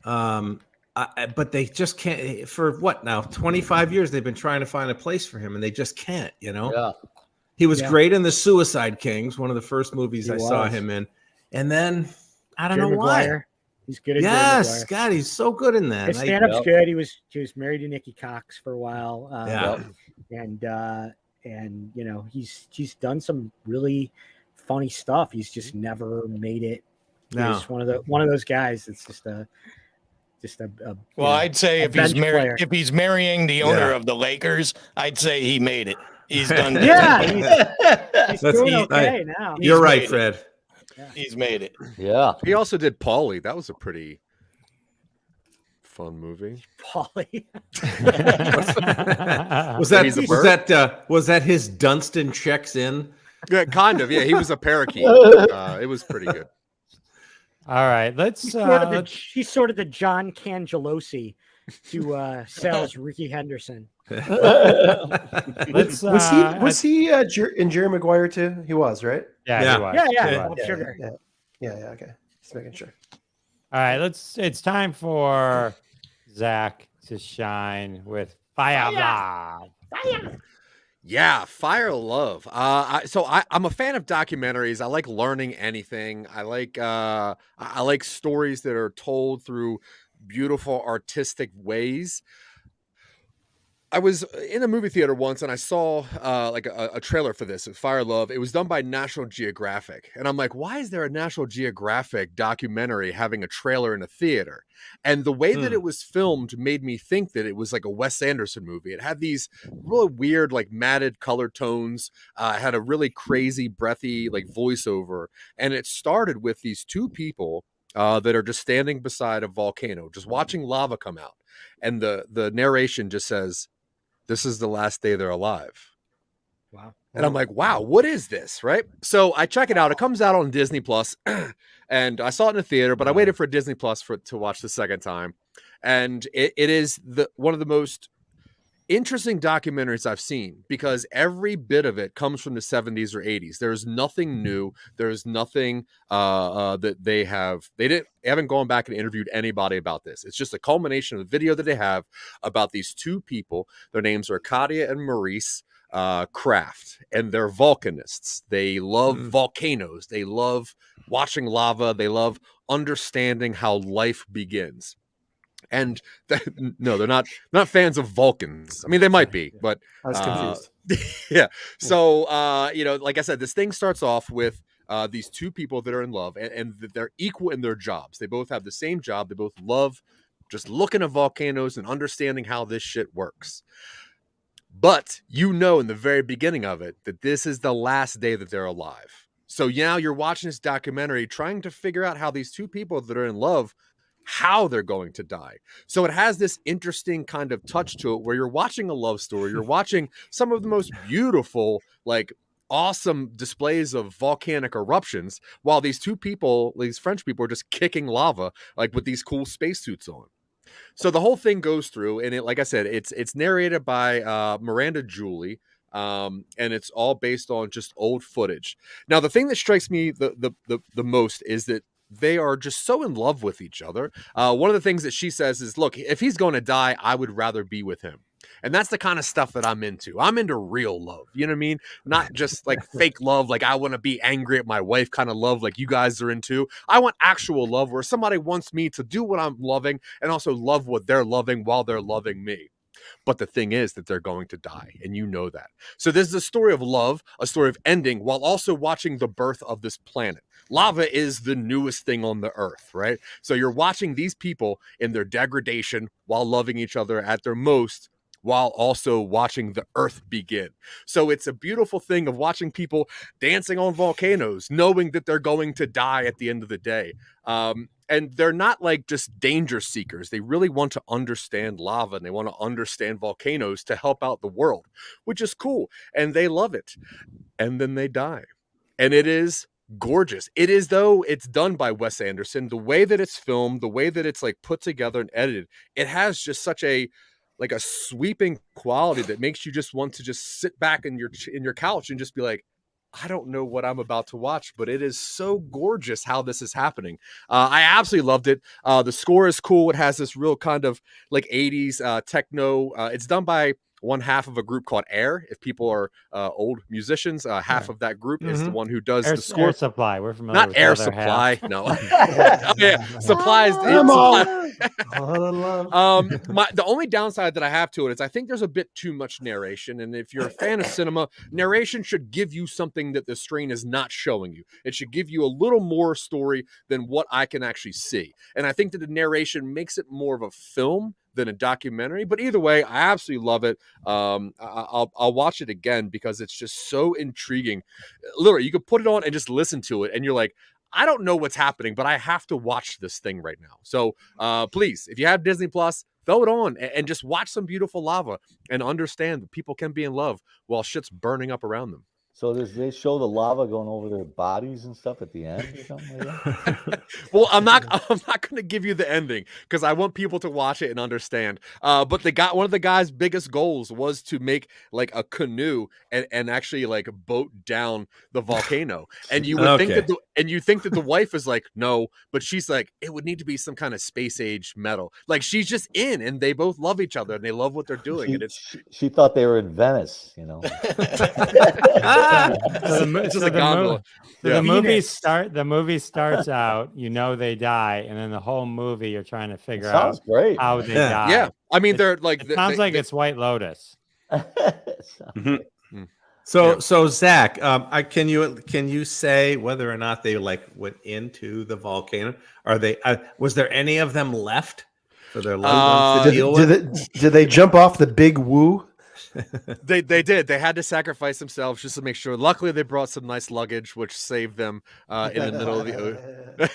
But they just can't. For what now? 25 years they've been trying to find a place for him, and they just can't. Yeah. He was great in The Suicide Kings, one of the first movies I saw him in, and then I don't know why. He's good at yes, God, he's so good in that. His stand-up's good. He was married to Nikki Cox for a while. And he's done some really funny stuff. He's just never made it. No. He's one of those guys that's just a well, I'd say if he's marrying the owner of the Lakers, I'd say he made it. He's done that. Yeah, he's doing okay now. You're right, Fred. Yeah. He's made it. Yeah. He also did Paulie. That was a pretty fun movie. Paulie. Was that his Dunstan checks in Yeah, kind of. Yeah, he was a parakeet. It was pretty good. All right, He's sort of the John Cangelosi to Sal's Ricky Henderson. let's. Was he in Jerry Maguire too? He was, right? Yeah, he was. Yeah. He was. Sugar. Yeah. Okay, just making sure. All right, it's time for Zach to shine with Fire Love. Yeah, Fire Love. I'm a fan of documentaries. I like learning anything. I like stories that are told through beautiful artistic ways. I was in a movie theater once and I saw a trailer for this, Fire Love. It was done by National Geographic. And I'm like, why is there a National Geographic documentary having a trailer in a theater? And the way that it was filmed made me think that it was like a Wes Anderson movie. It had these really weird, like matted color tones. It had a really crazy, breathy, like voiceover. And it started with these two people that are just standing beside a volcano, just watching lava come out. And the narration just says, "This is the last day they're alive." Wow. And I'm like, wow, what is this? Right. So I check it out. It comes out on Disney Plus, and I saw it in the theater, but I waited for Disney Plus to watch the second time. And it is one of the most interesting documentaries I've seen, because every bit of it comes from the 70s or 80s. There's nothing new. There's nothing that they haven't gone back and interviewed anybody about this. It's just a culmination of the video that they have about these two people. Their names are Katia and Maurice Kraft, and they're volcanists. They love volcanoes. They love watching lava. They love understanding how life begins. And no, they're not fans of Vulcans. I mean, they might be, but I was confused. Yeah. So, like I said, this thing starts off with these two people that are in love, and they're equal in their jobs. They both have the same job. They both love just looking at volcanoes and understanding how this shit works. But in the very beginning of it, that this is the last day that they're alive. So now you're watching this documentary trying to figure out how these two people that are in love, how they're going to die. So it has this interesting kind of touch to it where you're watching a love story. You're watching some of the most beautiful, like awesome displays of volcanic eruptions, while these two people, these French people, are just kicking lava, like with these cool spacesuits on. So the whole thing goes through, and like I said, it's narrated by Miranda Julie. And it's all based on just old footage. Now, the thing that strikes me the most is that they are just so in love with each other. One of the things that she says is, look, if he's going to die, I would rather be with him. And that's the kind of stuff that I'm into. I'm into real love. You know what I mean? Not just like fake love, like I want to be angry at my wife kind of love like you guys are into. I want actual love where somebody wants me to do what I'm loving and also love what they're loving while they're loving me. But the thing is that they're going to die, and you know that. So this is a story of love, a story of ending, while also watching the birth of this planet. Lava is the newest thing on the earth, right? So you're watching these people in their degradation while loving each other at their most, while also watching the earth begin. So it's a beautiful thing of watching people dancing on volcanoes, knowing that they're going to die at the end of the day. And they're not like just danger seekers. They really want to understand lava, and they want to understand volcanoes to help out the world, which is cool. And they love it. And then they die. And it is gorgeous. It is, though it's done by Wes Anderson, the way that it's filmed, the way that it's like put together and edited, it has just such a sweeping quality that makes you just want to just sit back in your couch and just be like, I don't know what I'm about to watch, but it is so gorgeous how this is happening. I absolutely loved it. The score is cool. It has this real kind of like 80s techno. It's done by one half of a group called Air. If people are old musicians, half of that group is the one who does the score. Air Supply. We're familiar Not with Air other Supply. half. No. Yeah, Supplies. The only downside that I have to it is I think there's a bit too much narration. And if you're a fan of cinema, narration should give you something that the screen is not showing you. It should give you a little more story than what I can actually see. And I think that the narration makes it more of a film than a documentary, but either way, I absolutely love it. I'll watch it again because it's just so intriguing. Literally, you could put it on and just listen to it, and you're like, I don't know what's happening, but I have to watch this thing right now. So please, if you have Disney Plus, throw it on and just watch some beautiful lava and understand that people can be in love while shit's burning up around them. So does they show the lava going over their bodies and stuff at the end or something like that? Well, I'm not going to give you the ending because I want people to watch it and understand. But one of the guy's biggest goals was to make like a canoe and actually like boat down the volcano. And you would think that the wife is like, no, but she's like, it would need to be some kind of space age metal. Like she's just in, and they both love each other and they love what they're doing. She thought they were in Venice, you know. It's just a gondola. The movie starts out, they die, and then the whole movie you're trying to figure out how they die. Yeah, I mean they're like it sounds like it's White Lotus. So Zach, can you say whether or not they like went into the volcano? Are they? Was there any of them left for their loved ones to deal with? Did they jump off the big woo? They did. They had to sacrifice themselves just to make sure. Luckily, they brought some nice luggage, which saved them in the middle of the ocean.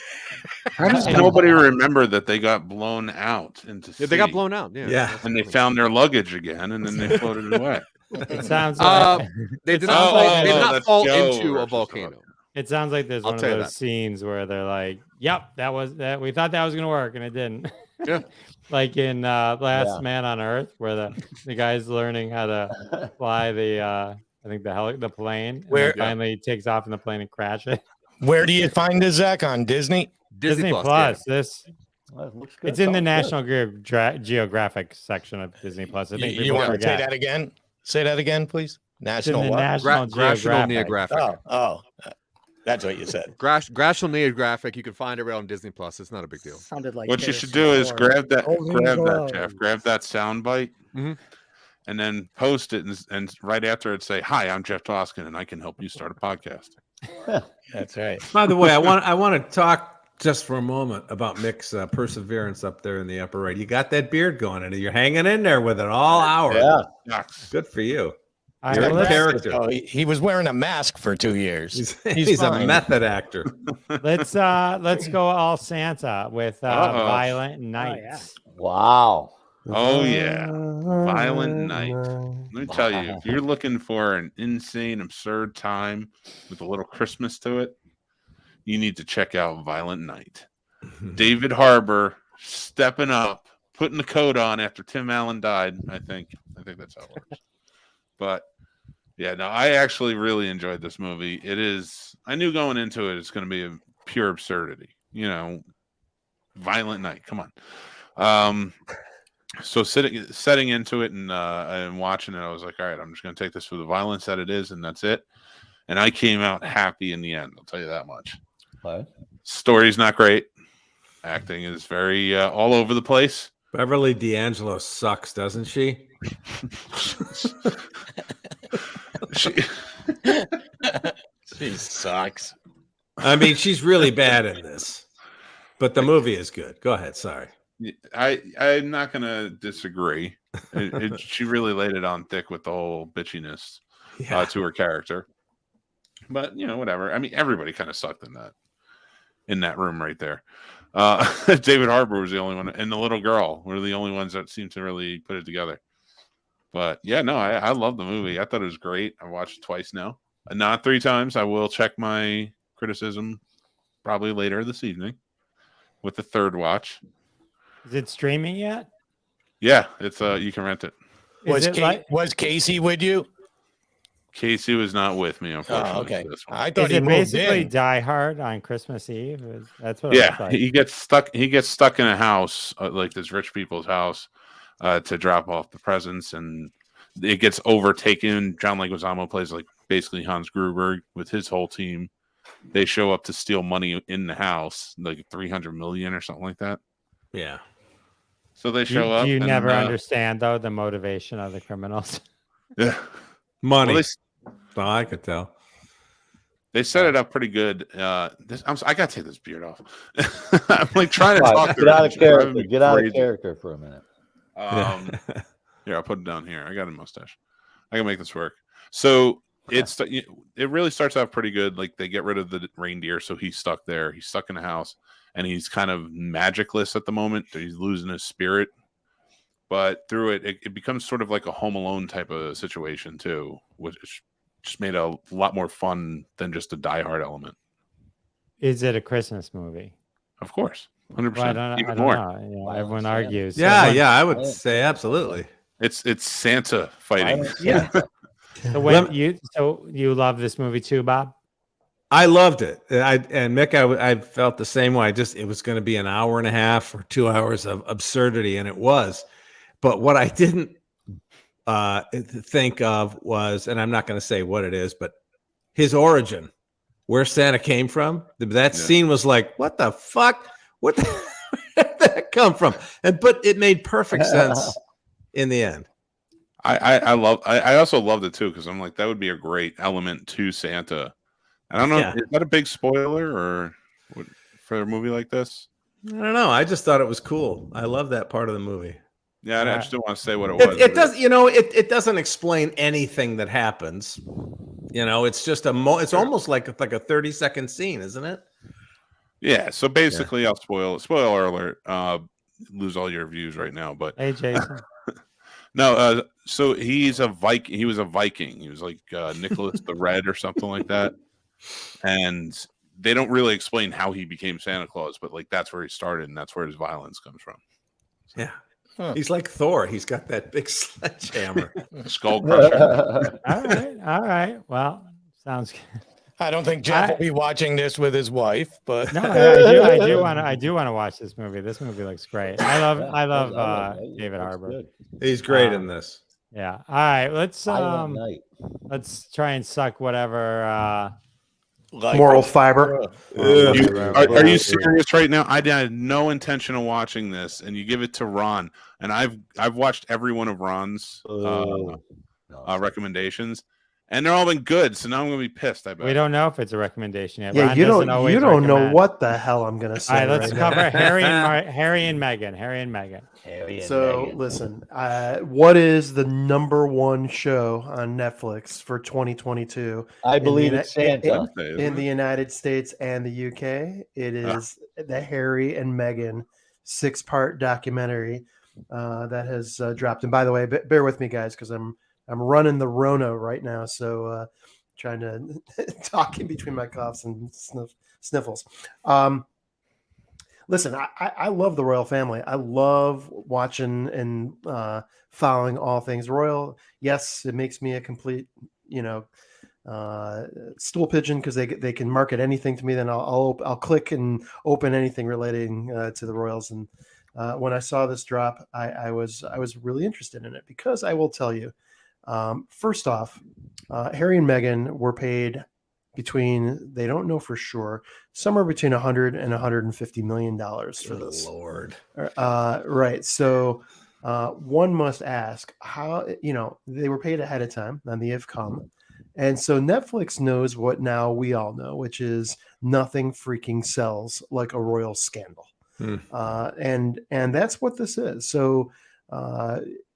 How does nobody remember that they got blown out into sea? They got blown out. Yeah. And they found their luggage again, and then they floated away. It sounds like they did not fall into a volcano. It sounds like there's one of those scenes where they're like, "Yep, that was that. We thought that was gonna work, and it didn't." Yeah. Like in Last Man on Earth, where the guy's learning how to fly the plane. Where finally takes off in the plane and crashes. Where do you find this, Zach? On Disney? Disney Plus. Yeah. It's in the National Geographic section of Disney Plus. I think you want to say that again? Say that again, please. National Geographic. Oh, that's what you said. National Geographic. You can find it right on Disney Plus. It's not a big deal. Sounded like what you should do is grab that, Jeff. Grab that sound bite, and then post it, and right after it say, "Hi, I'm Jeff Toscan, and I can help you start a podcast." That's right. By the way, I want to talk just for a moment about Mick's perseverance up there in the upper right. You got that beard going, and you're hanging in there with it all hour. Yeah, good for you. You're a character. Oh, he was wearing a mask for 2 years. He's a method actor. Let's go all Santa with Violent Nights. Wow. Oh yeah, Violent Night. Let me tell you, if you're looking for an insane, absurd time with a little Christmas to it, you need to check out Violent Night. David Harbour stepping up, putting the coat on after Tim Allen died. I think that's how it works. But yeah, no, I actually really enjoyed this movie. It is. I knew going into it, it's going to be a pure absurdity. Violent Night. Come on. So setting into it and watching it, I was like, all right, I'm just going to take this for the violence that it is, and that's it. And I came out happy in the end. I'll tell you that much. What? Story's not great. Acting is very all over the place. Beverly D'Angelo sucks, doesn't she? She sucks. I mean, she's really bad in this, but the movie is good. Go ahead. Sorry. I'm not going to disagree. She really laid it on thick with the whole bitchiness to her character. But, whatever. I mean, everybody kind of sucked in that room right there. David Harbour was the only one, and the little girl were the only ones that seemed to really put it together. But yeah, no, I love the movie. I thought it was great. I watched it twice now, not 3 times. I will check my criticism probably later this evening with the third watch. Is it streaming yet? Yeah, it's you can rent it. Was Casey with you? Casey was not with me, unfortunately. Oh, okay. This one. I thought he basically Die Hard on Christmas Eve. That's what. Yeah, he gets stuck. He gets stuck in a house, like this rich people's house, to drop off the presents, and it gets overtaken. John Leguizamo plays like basically Hans Gruber with his whole team. They show up to steal money in the house, like $300 million or something like that. Yeah. So they show up. You never understand though the motivation of the criminals. Yeah, money. Well, I could tell. They set it up pretty good. I gotta take this beard off. I'm like trying to talk. Get out of character. Get out of character for a minute. Here, I'll put it down here. I got a mustache. I can make this work. So it really starts out pretty good. Like they get rid of the reindeer, so he's stuck there. He's stuck in the house, and he's kind of magicless at the moment. He's losing his spirit. But through it becomes sort of like a Home Alone type of situation too, which just made a lot more fun than just a Die Hard element. Is it a Christmas movie? Of course, 100%. Well, I don't know. You know, everyone argues. Yeah, Everyone- I would say absolutely. It's Santa fighting. Yeah. So you love this movie too, Bob? I loved it. And Mick, I felt the same way. It was going to be an hour and a half or 2 hours of absurdity, and it was. But what I didn't think of was, and I'm not going to say what it is, but his origin, where Santa came from. That scene was like, what the fuck? Where did that come from? But it made perfect sense in the end. I also loved it too, because I'm like, that would be a great element to Santa. I don't know, is that a big spoiler or for a movie like this? I don't know. I just thought it was cool. I love that part of the movie. Yeah, I just don't want to say what it was. It does, it doesn't explain anything that happens. It's just it's almost like a 30-second scene, isn't it? Yeah. So basically, I'll spoiler alert. Lose all your views right now, but hey, Jason. No. So he's a Viking. He was a Viking. He was like Nicholas the Red or something like that. And they don't really explain how he became Santa Claus, but like that's where he started, and that's where his violence comes from. Yeah. Huh. He's like Thor. He's got that big sledgehammer. Skull crusher. All right. Well, sounds good. I don't think Jeff will be watching this with his wife, but no, I do want to watch this movie. This movie looks great. I love David Harbour. He's great in this. Yeah. All right. Let's try and suck whatever moral fiber. Are you serious right now? I had no intention of watching this, and you give it to Ron, and I've watched every one of Ron's recommendations, and they're all been good. So now I'm gonna be pissed. I bet we don't know if it's a recommendation yet. Yeah, Ron you don't know recommend. what the hell I'm gonna say. All right, let's cover Harry and Meghan. Listen, what is the #1 show on Netflix for 2022? I believe it's Santa. In the United States and the UK. It is the Harry and Meghan 6-part documentary that has dropped. And by the way, bear with me, guys, because I'm running the Rona right now, so trying to talk in between my coughs and sniffles. Listen, I love the royal family. I love watching and following all things royal. Yes, it makes me a complete, stool pigeon because they can market anything to me. Then I'll click and open anything relating to the royals. And when I saw this drop, I was really interested in it because I will tell you, first off, Harry and Meghan were paid they don't know for sure, somewhere between $100 and $150 million for this. Lord. Right. So one must ask how, they were paid ahead of time and they have come. And so Netflix knows what now we all know, which is nothing freaking sells like a royal scandal. And that's what this is. So,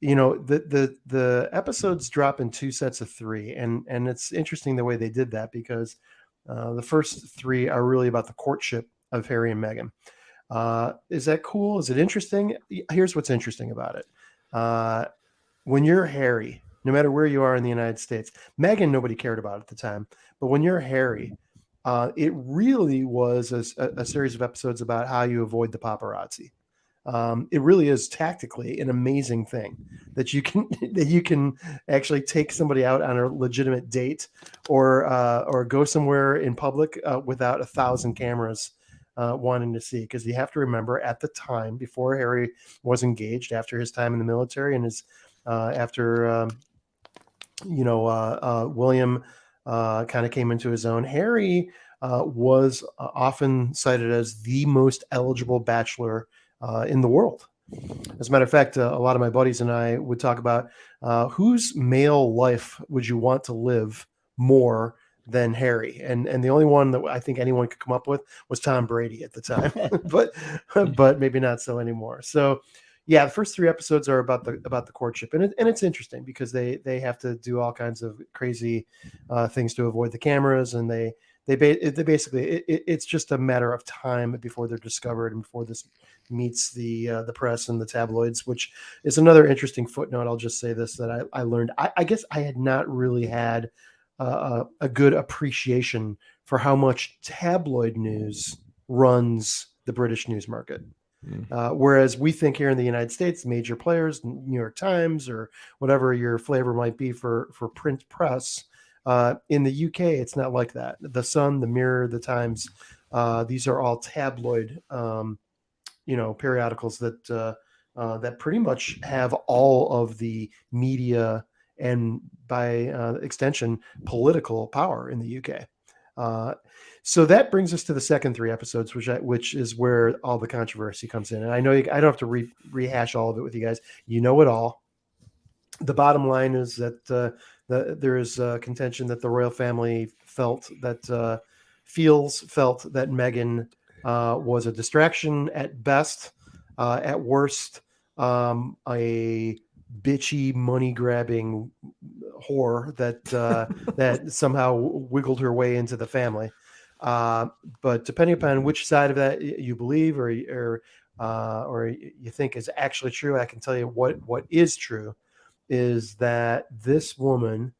the episodes drop in 2 sets of 3, and it's interesting the way they did that because the first 3 are really about the courtship of Harry and Meghan. Is that cool? Is it interesting? Here's what's interesting about it. When you're Harry, no matter where you are in the United States, Meghan, nobody cared about at the time, but when you're Harry, it really was a series of episodes about how you avoid the paparazzi. It really is tactically an amazing thing that you can actually take somebody out on a legitimate date or go somewhere in public without 1,000 cameras wanting to see. Because you have to remember, at the time before Harry was engaged, after his time in the military and after William kind of came into his own, Harry was often cited as the most eligible bachelor in the world. As a matter of fact, a lot of my buddies and I would talk about whose male life would you want to live more than Harry, and the only one that I think anyone could come up with was Tom Brady at the time, but maybe not so anymore. So yeah, the first 3 episodes are about the courtship, and it's interesting because they have to do all kinds of crazy things to avoid the cameras, and they basically it's just a matter of time before they're discovered and before this meets the press and the tabloids, which is another interesting footnote. I'll just say this, that I learned. I guess I had not really had a good appreciation for how much tabloid news runs the British news market. Whereas we think here in the United States, major players, New York Times or whatever your flavor might be for print press, in the UK, it's not like that. The Sun, the Mirror, the Times, these are all tabloid, periodicals that pretty much have all of the media and by extension, political power in the UK. So that brings us to the second 3 episodes, which is where all the controversy comes in. And I know I don't have to rehash all of it with you guys. You know it all. The bottom line is that there is contention that the royal family felt that Meghan was a distraction at best, at worst, a bitchy, money-grabbing whore that somehow wiggled her way into the family. But depending upon which side of that you believe or you think is actually true, I can tell you what is true is that this woman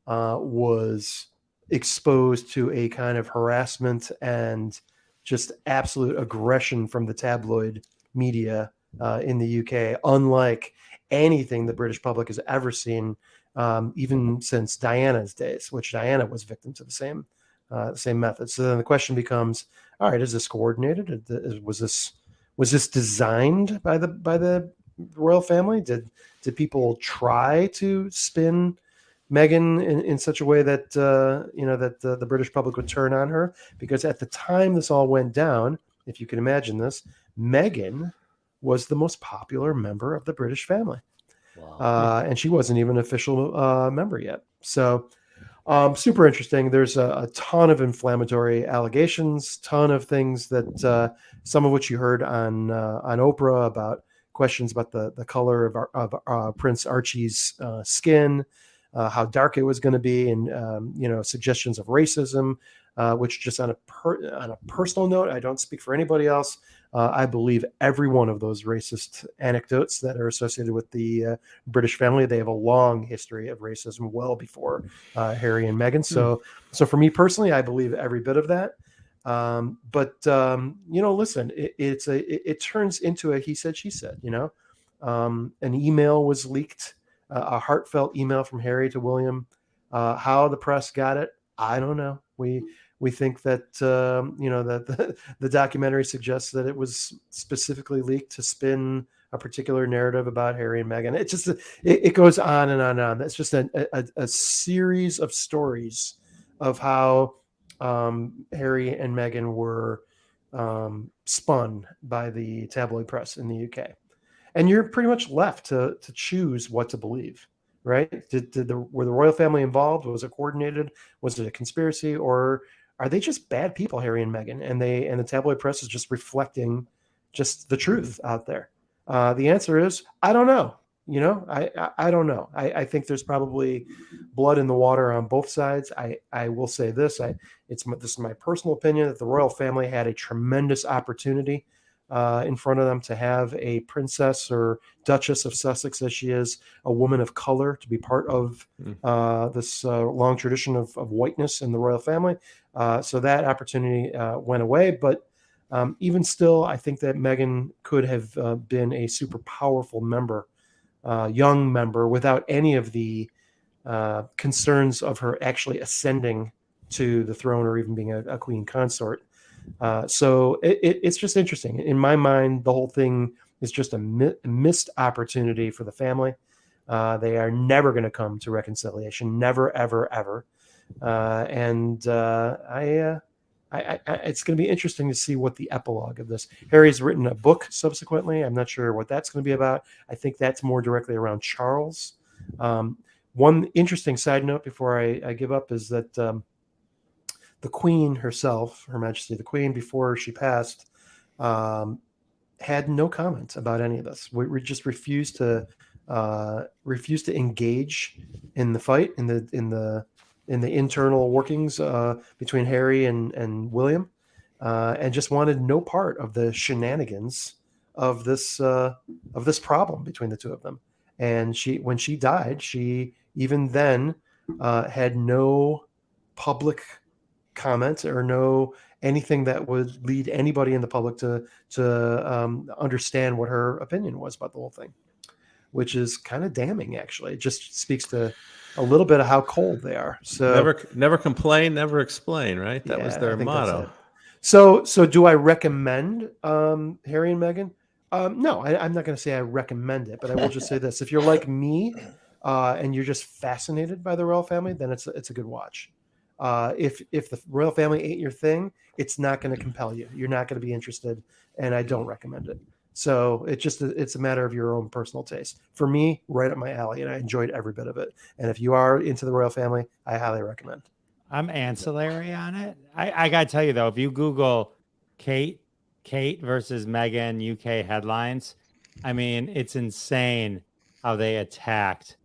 was exposed to a kind of harassment and just absolute aggression from the tabloid media in the UK, unlike anything the British public has ever seen, even since Diana's days, which Diana was victim to the same method. So then the question becomes, all right, is this coordinated? Was this designed by the royal family? Did people try to spin Meghan in such a way that the British public would turn on her? Because at the time this all went down, if you can imagine this, Meghan was the most popular member of the British family. Wow. And she wasn't even an official member yet. So super interesting. There's a ton of inflammatory allegations, ton of things that some of which you heard on Oprah about questions about the color of Prince Archie's skin, how dark it was going to be, and suggestions of racism, which just on a personal note, I don't speak for anybody else. I believe every one of those racist anecdotes that are associated with the British family. They have a long history of racism, well before Harry and Meghan. So for me personally, I believe every bit of that. But listen, it turns into a he said, she said. An email was leaked, a heartfelt email from Harry to William. How the press got it, I don't know. We think that that the documentary suggests that it was specifically leaked to spin a particular narrative about Harry and Meghan. It just it goes on and on and on. That's just a series of stories of how Harry and Meghan were spun by the tabloid press in the UK, and you're pretty much left to choose what to believe. Right? Were the royal family involved? Was it coordinated? Was it a conspiracy? Or are they just bad people, Harry and Meghan, and the tabloid press is just reflecting just the truth out there? The answer is, I don't know. I don't know. I think there's probably blood in the water on both sides. I will say this. This is my personal opinion, that the royal family had a tremendous opportunity in front of them to have a princess or Duchess of Sussex, as she is, a woman of color, to be part of this long tradition of whiteness in the royal family. So that opportunity went away. But even still, I think that Meghan could have been a super powerful member, young member, without any of the concerns of her actually ascending to the throne or even being a queen consort. So it's just interesting. In my mind, the whole thing is just a missed opportunity for the family. They are never going to come to reconciliation. Never, ever, ever. It's going to be interesting to see what the epilogue of this. Harry's written a book subsequently. I'm not sure what that's going to be about. I think that's more directly around Charles. One interesting side note before I give up is that the Queen herself, Her Majesty the Queen, before she passed, had no comment about any of this. We just refused to engage in the fight, in the internal workings between Harry and William, and just wanted no part of the shenanigans of this problem between the two of them. And when she died, she even then had no public comment or no anything that would lead anybody in the public to understand what her opinion was about the whole thing, which is kind of damning. Actually, it just speaks to a little bit of how cold they are. So never complain, never explain, right? That was their motto. So do I recommend Harry and Meghan? No, I'm not going to say I recommend it, but I will just say this: if you're like me and you're just fascinated by the royal family, then it's a good watch. If the royal family ain't your thing, it's not going to compel you. You're not going to be interested, and I don't recommend it. So it's a matter of your own personal taste. For me, right up my alley, and I enjoyed every bit of it. And if you are into the royal family, I highly recommend. I'm ancillary on it. I gotta tell you though, if you Google Kate versus Meghan UK headlines, I mean, it's insane how they attacked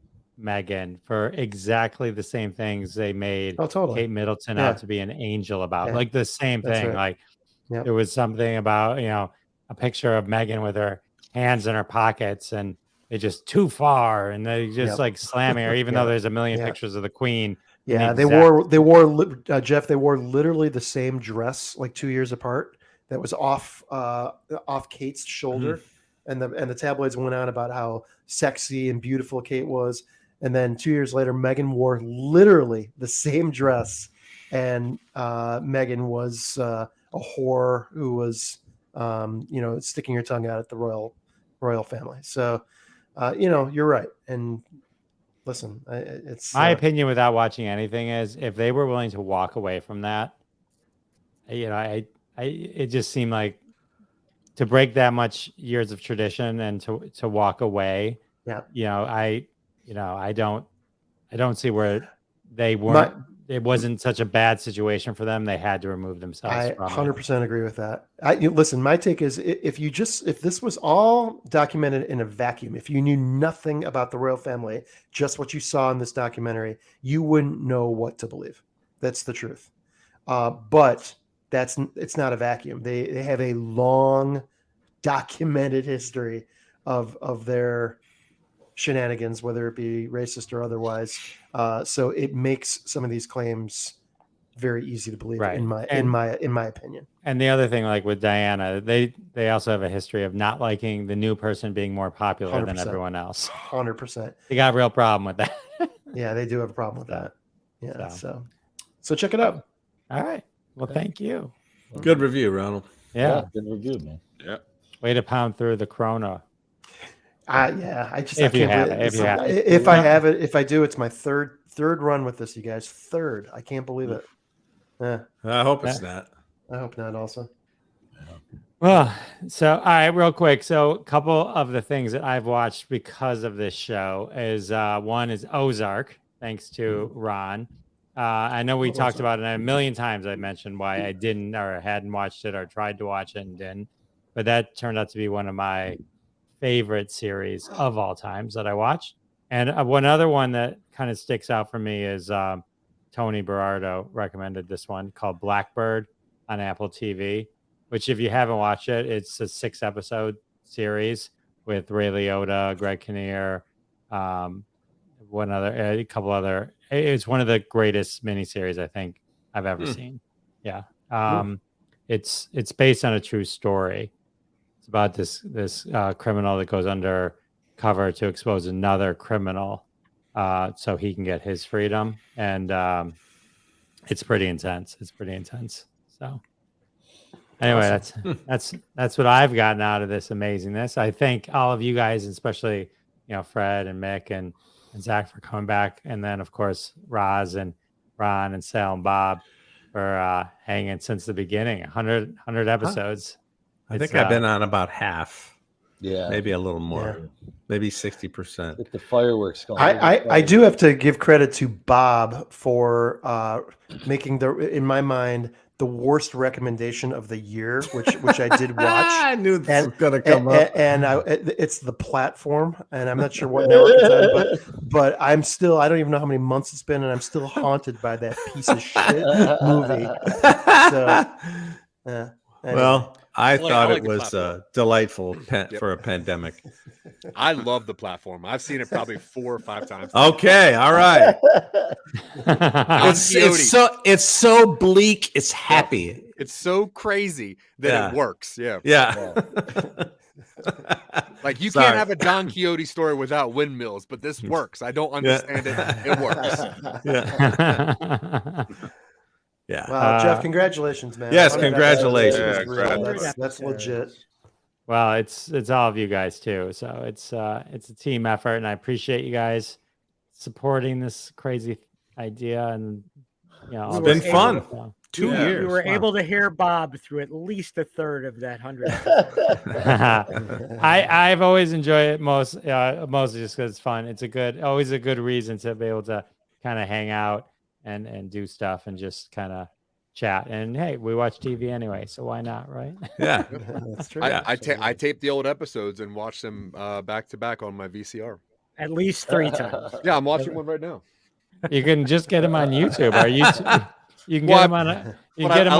Meghan for exactly the same things they made Kate Middleton out to be an angel about. Like the same thing. Right. Like there was something about, a picture of Meghan with her hands in her pockets and they just too far and they just like slamming her, even though there's a million pictures of the Queen. Yeah, they wore Jeff. They wore literally the same dress, like 2 years apart. That was off Kate's shoulder, and the tabloids went on about how sexy and beautiful Kate was. And then 2 years later, Meghan wore literally the same dress, and Meghan was a whore who was, sticking her tongue out at the royal family. So, you're right. And listen, it's my opinion without watching anything is if they were willing to walk away from that, it just seemed like to break that much years of tradition and to walk away. I don't see where they weren't. It wasn't such a bad situation for them. They had to remove themselves. I from 100% agree with that. Listen, my take is if this was all documented in a vacuum, if you knew nothing about the royal family, just what you saw in this documentary, you wouldn't know what to believe. That's the truth. But it's not a vacuum. They have a long documented history of their shenanigans, whether it be racist or otherwise. So it makes some of these claims very easy to believe, in my opinion. And the other thing, like with Diana, they also have a history of not liking the new person being more popular 100%. than everyone else. 100%. They got a real problem with that. Yeah, they do have a problem with that. Yeah. So check it out. All right. Well, thank you. Good review, Ronald. Yeah. Good review, man. Yeah. Way to pound through the Corona. If I do, it's my third run with this, you guys. Third. I can't believe it. I hope it's not. I hope not also. Well, so all right, real quick. So a couple of the things that I've watched because of this show is one is Ozark, thanks to Ron. I know we talked about it a million times. I mentioned why I didn't or hadn't watched it or tried to watch it and didn't. But that turned out to be one of my favorite series of all times that I watched. And one other one that kind of sticks out for me is Tony Berardo recommended this one called Blackbird on Apple TV, which if you haven't watched it, it's a 6-episode series with Ray Liotta, Greg Kinnear, a couple other. It's one of the greatest miniseries I think I've ever seen. Yeah. It's based on a true story. It's about this criminal that goes undercover to expose another criminal so he can get his freedom. And it's pretty intense. So anyway, awesome. that's what I've gotten out of this amazingness. I thank all of you guys, especially Fred and Mick and Zach for coming back, and then of course Roz and Ron and Sal and Bob for hanging since the beginning. 100 episodes. I think I've been on about half. Yeah, maybe a little more, maybe 60%. With the fireworks going. I do have to give credit to Bob for making in my mind, the worst recommendation of the year, which I did watch. I knew this was going to come up. And it's The Platform, and I'm not sure what network it's on, but I'm still, I don't even know how many months it's been, and I'm still haunted by that piece of shit movie. So, anyway. Well, I like- thought I it like the was platform. delightful Yep. for a pandemic. I love the platform. I've seen it probably 4 or 5 times. Okay, all right. Don Quixote. It's so bleak. It's happy. It's so crazy that Yeah. it works. Yeah. Yeah. Like you Sorry. can't have a Don Quixote story without windmills, but this works. I don't understand it. It works. Yeah. Yeah. Wow, Jeff, congratulations, man. yes, I mean, congratulations. that's real. Yeah, That's legit. Well, it's all of you guys too. So it's a team effort, and I appreciate you guys supporting this crazy idea. And It's been fun. 2 Yeah. years. We were Wow. able to hear Bob through at least a third of that 100. I've always enjoyed it mostly just because it's fun. It's always a good reason to be able to kind of hang out and do stuff and just kind of chat. And hey, we watch TV anyway, so why not, right? Yeah. That's true. I tape the old episodes and watch them back to back on my VCR. At least 3 times. Yeah, I'm watching one right now. You can just get them on YouTube. You can Well, get them on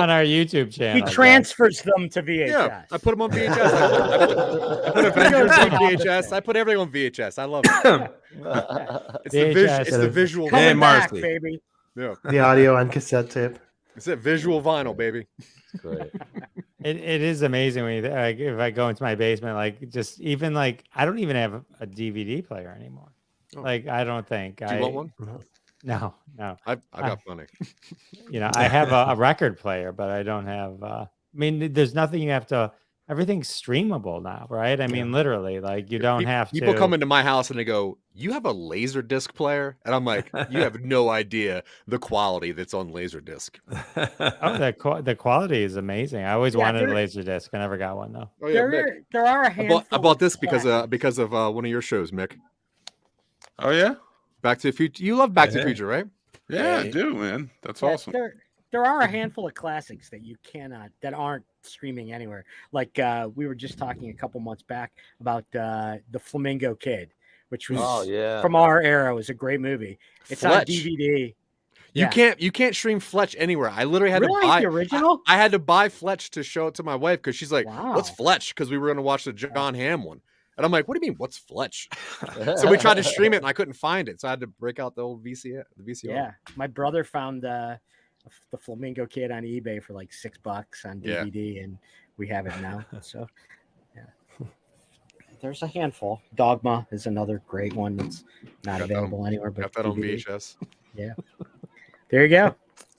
on our YouTube channel. He guys. transfers them to VHS. Yeah, I put them on VHS. I put Avengers on VHS. I put everything on VHS. I love it. It's VHS. the visual. Hey, Coming back, Marcy. baby. Yeah, The audio on cassette tape. it's a visual vinyl, baby. Great. It is amazing when you if I go into my basement, like just even like I don't even have a DVD player anymore. Oh. Like I don't think Do you want one? No. I got plenty. I have a record player, but I don't have. I mean, there's nothing you have to. Everything's streamable now, right? I mean, literally, like you don't have to. People come into my house and they go, "You have a laser disc player?" And I'm like, "You have no idea the quality that's on laser disc." Oh, the quality is amazing. I always Yeah, wanted a there- laser disc. I never got one though. Oh yeah, Mick. There are a handful. I bought this of because classics. of one of your shows, Mick. Oh yeah, Back to the Future. You love Back to the Future, right? yeah, I do, man. That's Yeah, awesome. There are a handful of classics that aren't streaming anywhere. Like we were just talking a couple months back about the Flamingo Kid, which was Oh yeah. from our era. Was a great movie. It's on Fletch. DVD. You can't stream Fletch anywhere. I literally had Really? to buy The original? I had to buy Fletch to show it to my wife because she's like, "What's Wow. Fletch?" Because we were going to watch the John Hamm one, and I'm like, "What do you mean? What's Fletch?" So we tried to stream it and I couldn't find it, so I had to break out the old VCR. Yeah, my brother found the Flamingo Kid on eBay for like $6 on Yeah. DVD, and we have it now. So, yeah, there's a handful. Dogma is another great one that's not Got that on- available anywhere. But Got that on DVD. VHS. Yeah, there you go.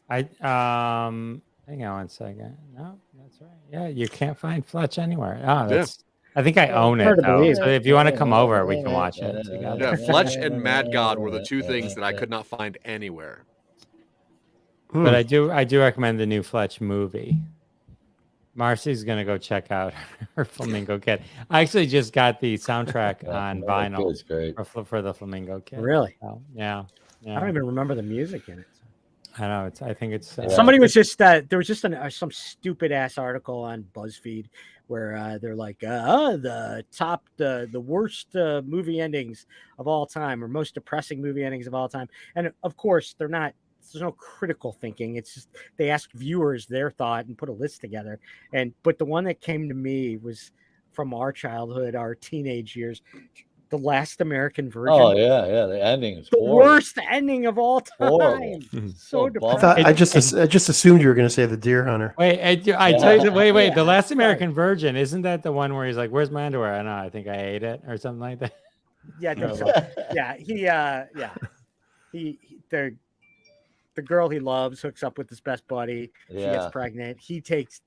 Hang on one second. No, that's right. Yeah, you can't find Fletch anywhere. Oh, that's. I think I own it Hard to though. believe. So if you want to come over, we can watch it together. Yeah, Fletch and Mad God were the two things that I could not find anywhere. But I do recommend the new Fletch movie. Marcy's gonna go check out her Flamingo Kid. I actually just got the soundtrack on vinyl It's great. for the Flamingo Kid. Really? So, yeah. I don't even remember the music in it. I know. I think it's. Somebody was just there was just some stupid ass article on BuzzFeed where they're like the worst movie endings of all time or most depressing movie endings of all time, and of course they're not. There's no critical thinking. It's just they ask viewers their thought and put a list together. But the one that came to me was from our childhood, our teenage years. The Last American Virgin. Oh yeah, the ending is The horrible. worst ending of all time. Horrible. So So depressing. I just assumed you were going to say the Deer Hunter. Wait, I tell you, wait. The Yeah, Last sorry. American Virgin, isn't that the one where he's like, "Where's my underwear?" I know. I think I ate it or something like that. Yeah, the girl he loves hooks up with his best buddy. She gets Yeah. pregnant. He takes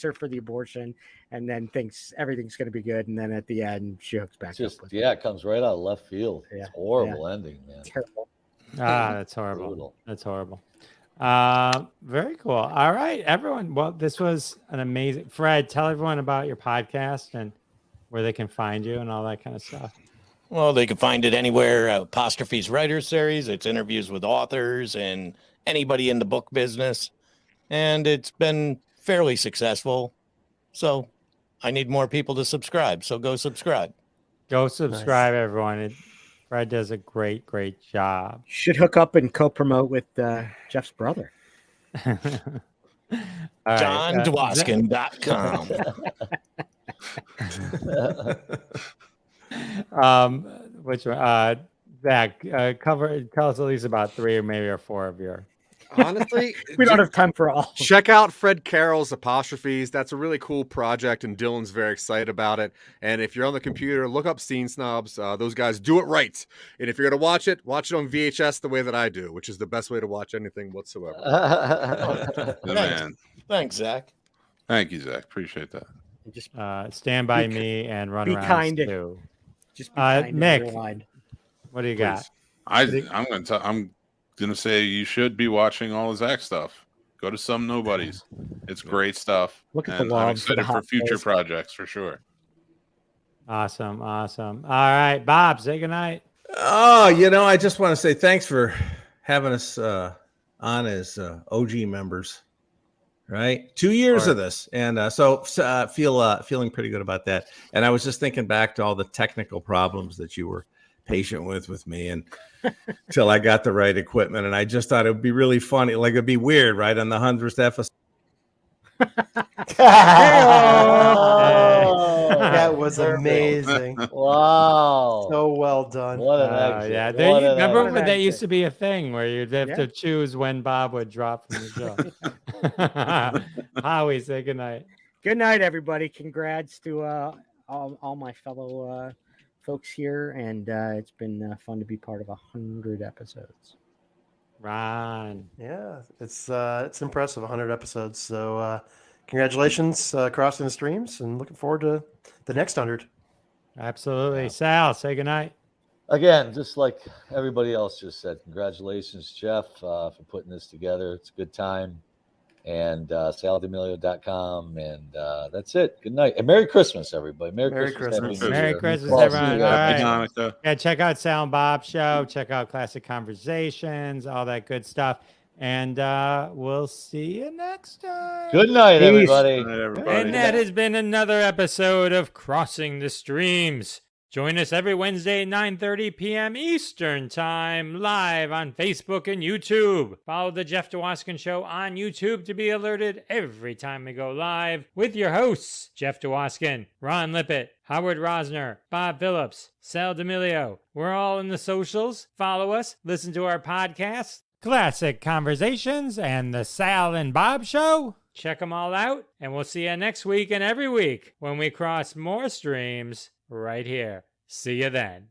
her for the abortion, and then thinks everything's going to be good. And then at the end, she hooks back It's just up with it comes right out of left field. Yeah, It's horrible ending, man. terrible. That's horrible. Brutal. That's horrible. Very cool. All right, everyone. Well, this was an amazing. Fred, tell everyone about your podcast and where they can find you and all that kind of stuff. Well, they can find it anywhere. Apostrophes Writer Series. It's interviews with authors and anybody in the book business. And it's been fairly successful. So I need more people to subscribe. So go subscribe. Go subscribe, everyone. Fred does a great job. Should hook up and co-promote with Jeff's brother. All right, JohnDwoskin.com. Which one? Zach, tell us at least about 3 or maybe or 4 of your. Honestly, We don't have time for all. check out Fred Carroll's Apostrophes. That's a really cool project, and Dylan's very excited about it. And if you're on the computer, look up Scene Snobs. Those guys do it right. And if you're going to watch it on VHS the way that I do, which is the best way to watch anything whatsoever. Good man. Thanks, Zach. Thank you, Zach. Appreciate that. Just Stand By Me and Run be Around kind. too. Just be kind and Nick, rewind. what do you got? I'm gonna say you should be watching all of Zach stuff. Go to Some Nobodies. It's great stuff. Look at the and love I'm for the excited for hot future boys. projects for sure. Awesome. All right, Bob, say goodnight. Oh, I just want to say thanks for having us on as OG members. Right, 2 years of this, and feeling pretty good about that. And I was just thinking back to all the technical problems that you were patient with me, and till I got the right equipment. And I just thought it would be really funny, like it'd be weird, right, on the 100th episode. That was amazing. Wow. So well done. What an exit. Yeah, What an remember exit. when that used to be a thing where you'd have Yeah. to choose when Bob would drop from the show. Howie, say goodnight. Good night, everybody. Congrats to all my fellow folks here, and it's been fun to be part of 100 episodes. Ron. Yeah, it's impressive. 100 episodes. So congratulations, Crossing the Streams, and looking forward to the next 100. Absolutely. Sal, say goodnight. Again, just like everybody else just said, congratulations, Jeff, for putting this together. It's a good time. And SalDemilio.com. And that's it. Good night. And Merry Christmas, everybody. Merry Christmas. Happy New Merry Year. Christmas, We'll see everyone. you All guys. right. Hanukkah. Yeah, check out Sal and Bob Show. Check out Classic Conversations, all that good stuff. And we'll see you next time. Good night, Peace. everybody. Good night, everybody. And that has been another episode of Crossing the Streams. Join us every Wednesday at 9:30 p.m. Eastern Time, live on Facebook and YouTube. Follow the Jeff DeWaskin Show on YouTube to be alerted every time we go live with your hosts, Jeff DeWaskin, Ron Lippett, Howard Rosner, Bob Phillips, Sal D'Amelio. We're all in the socials. Follow us, listen to our podcasts, Classic Conversations, and the Sal and Bob Show. Check them all out, and we'll see you next week and every week when we cross more streams right here. See you then.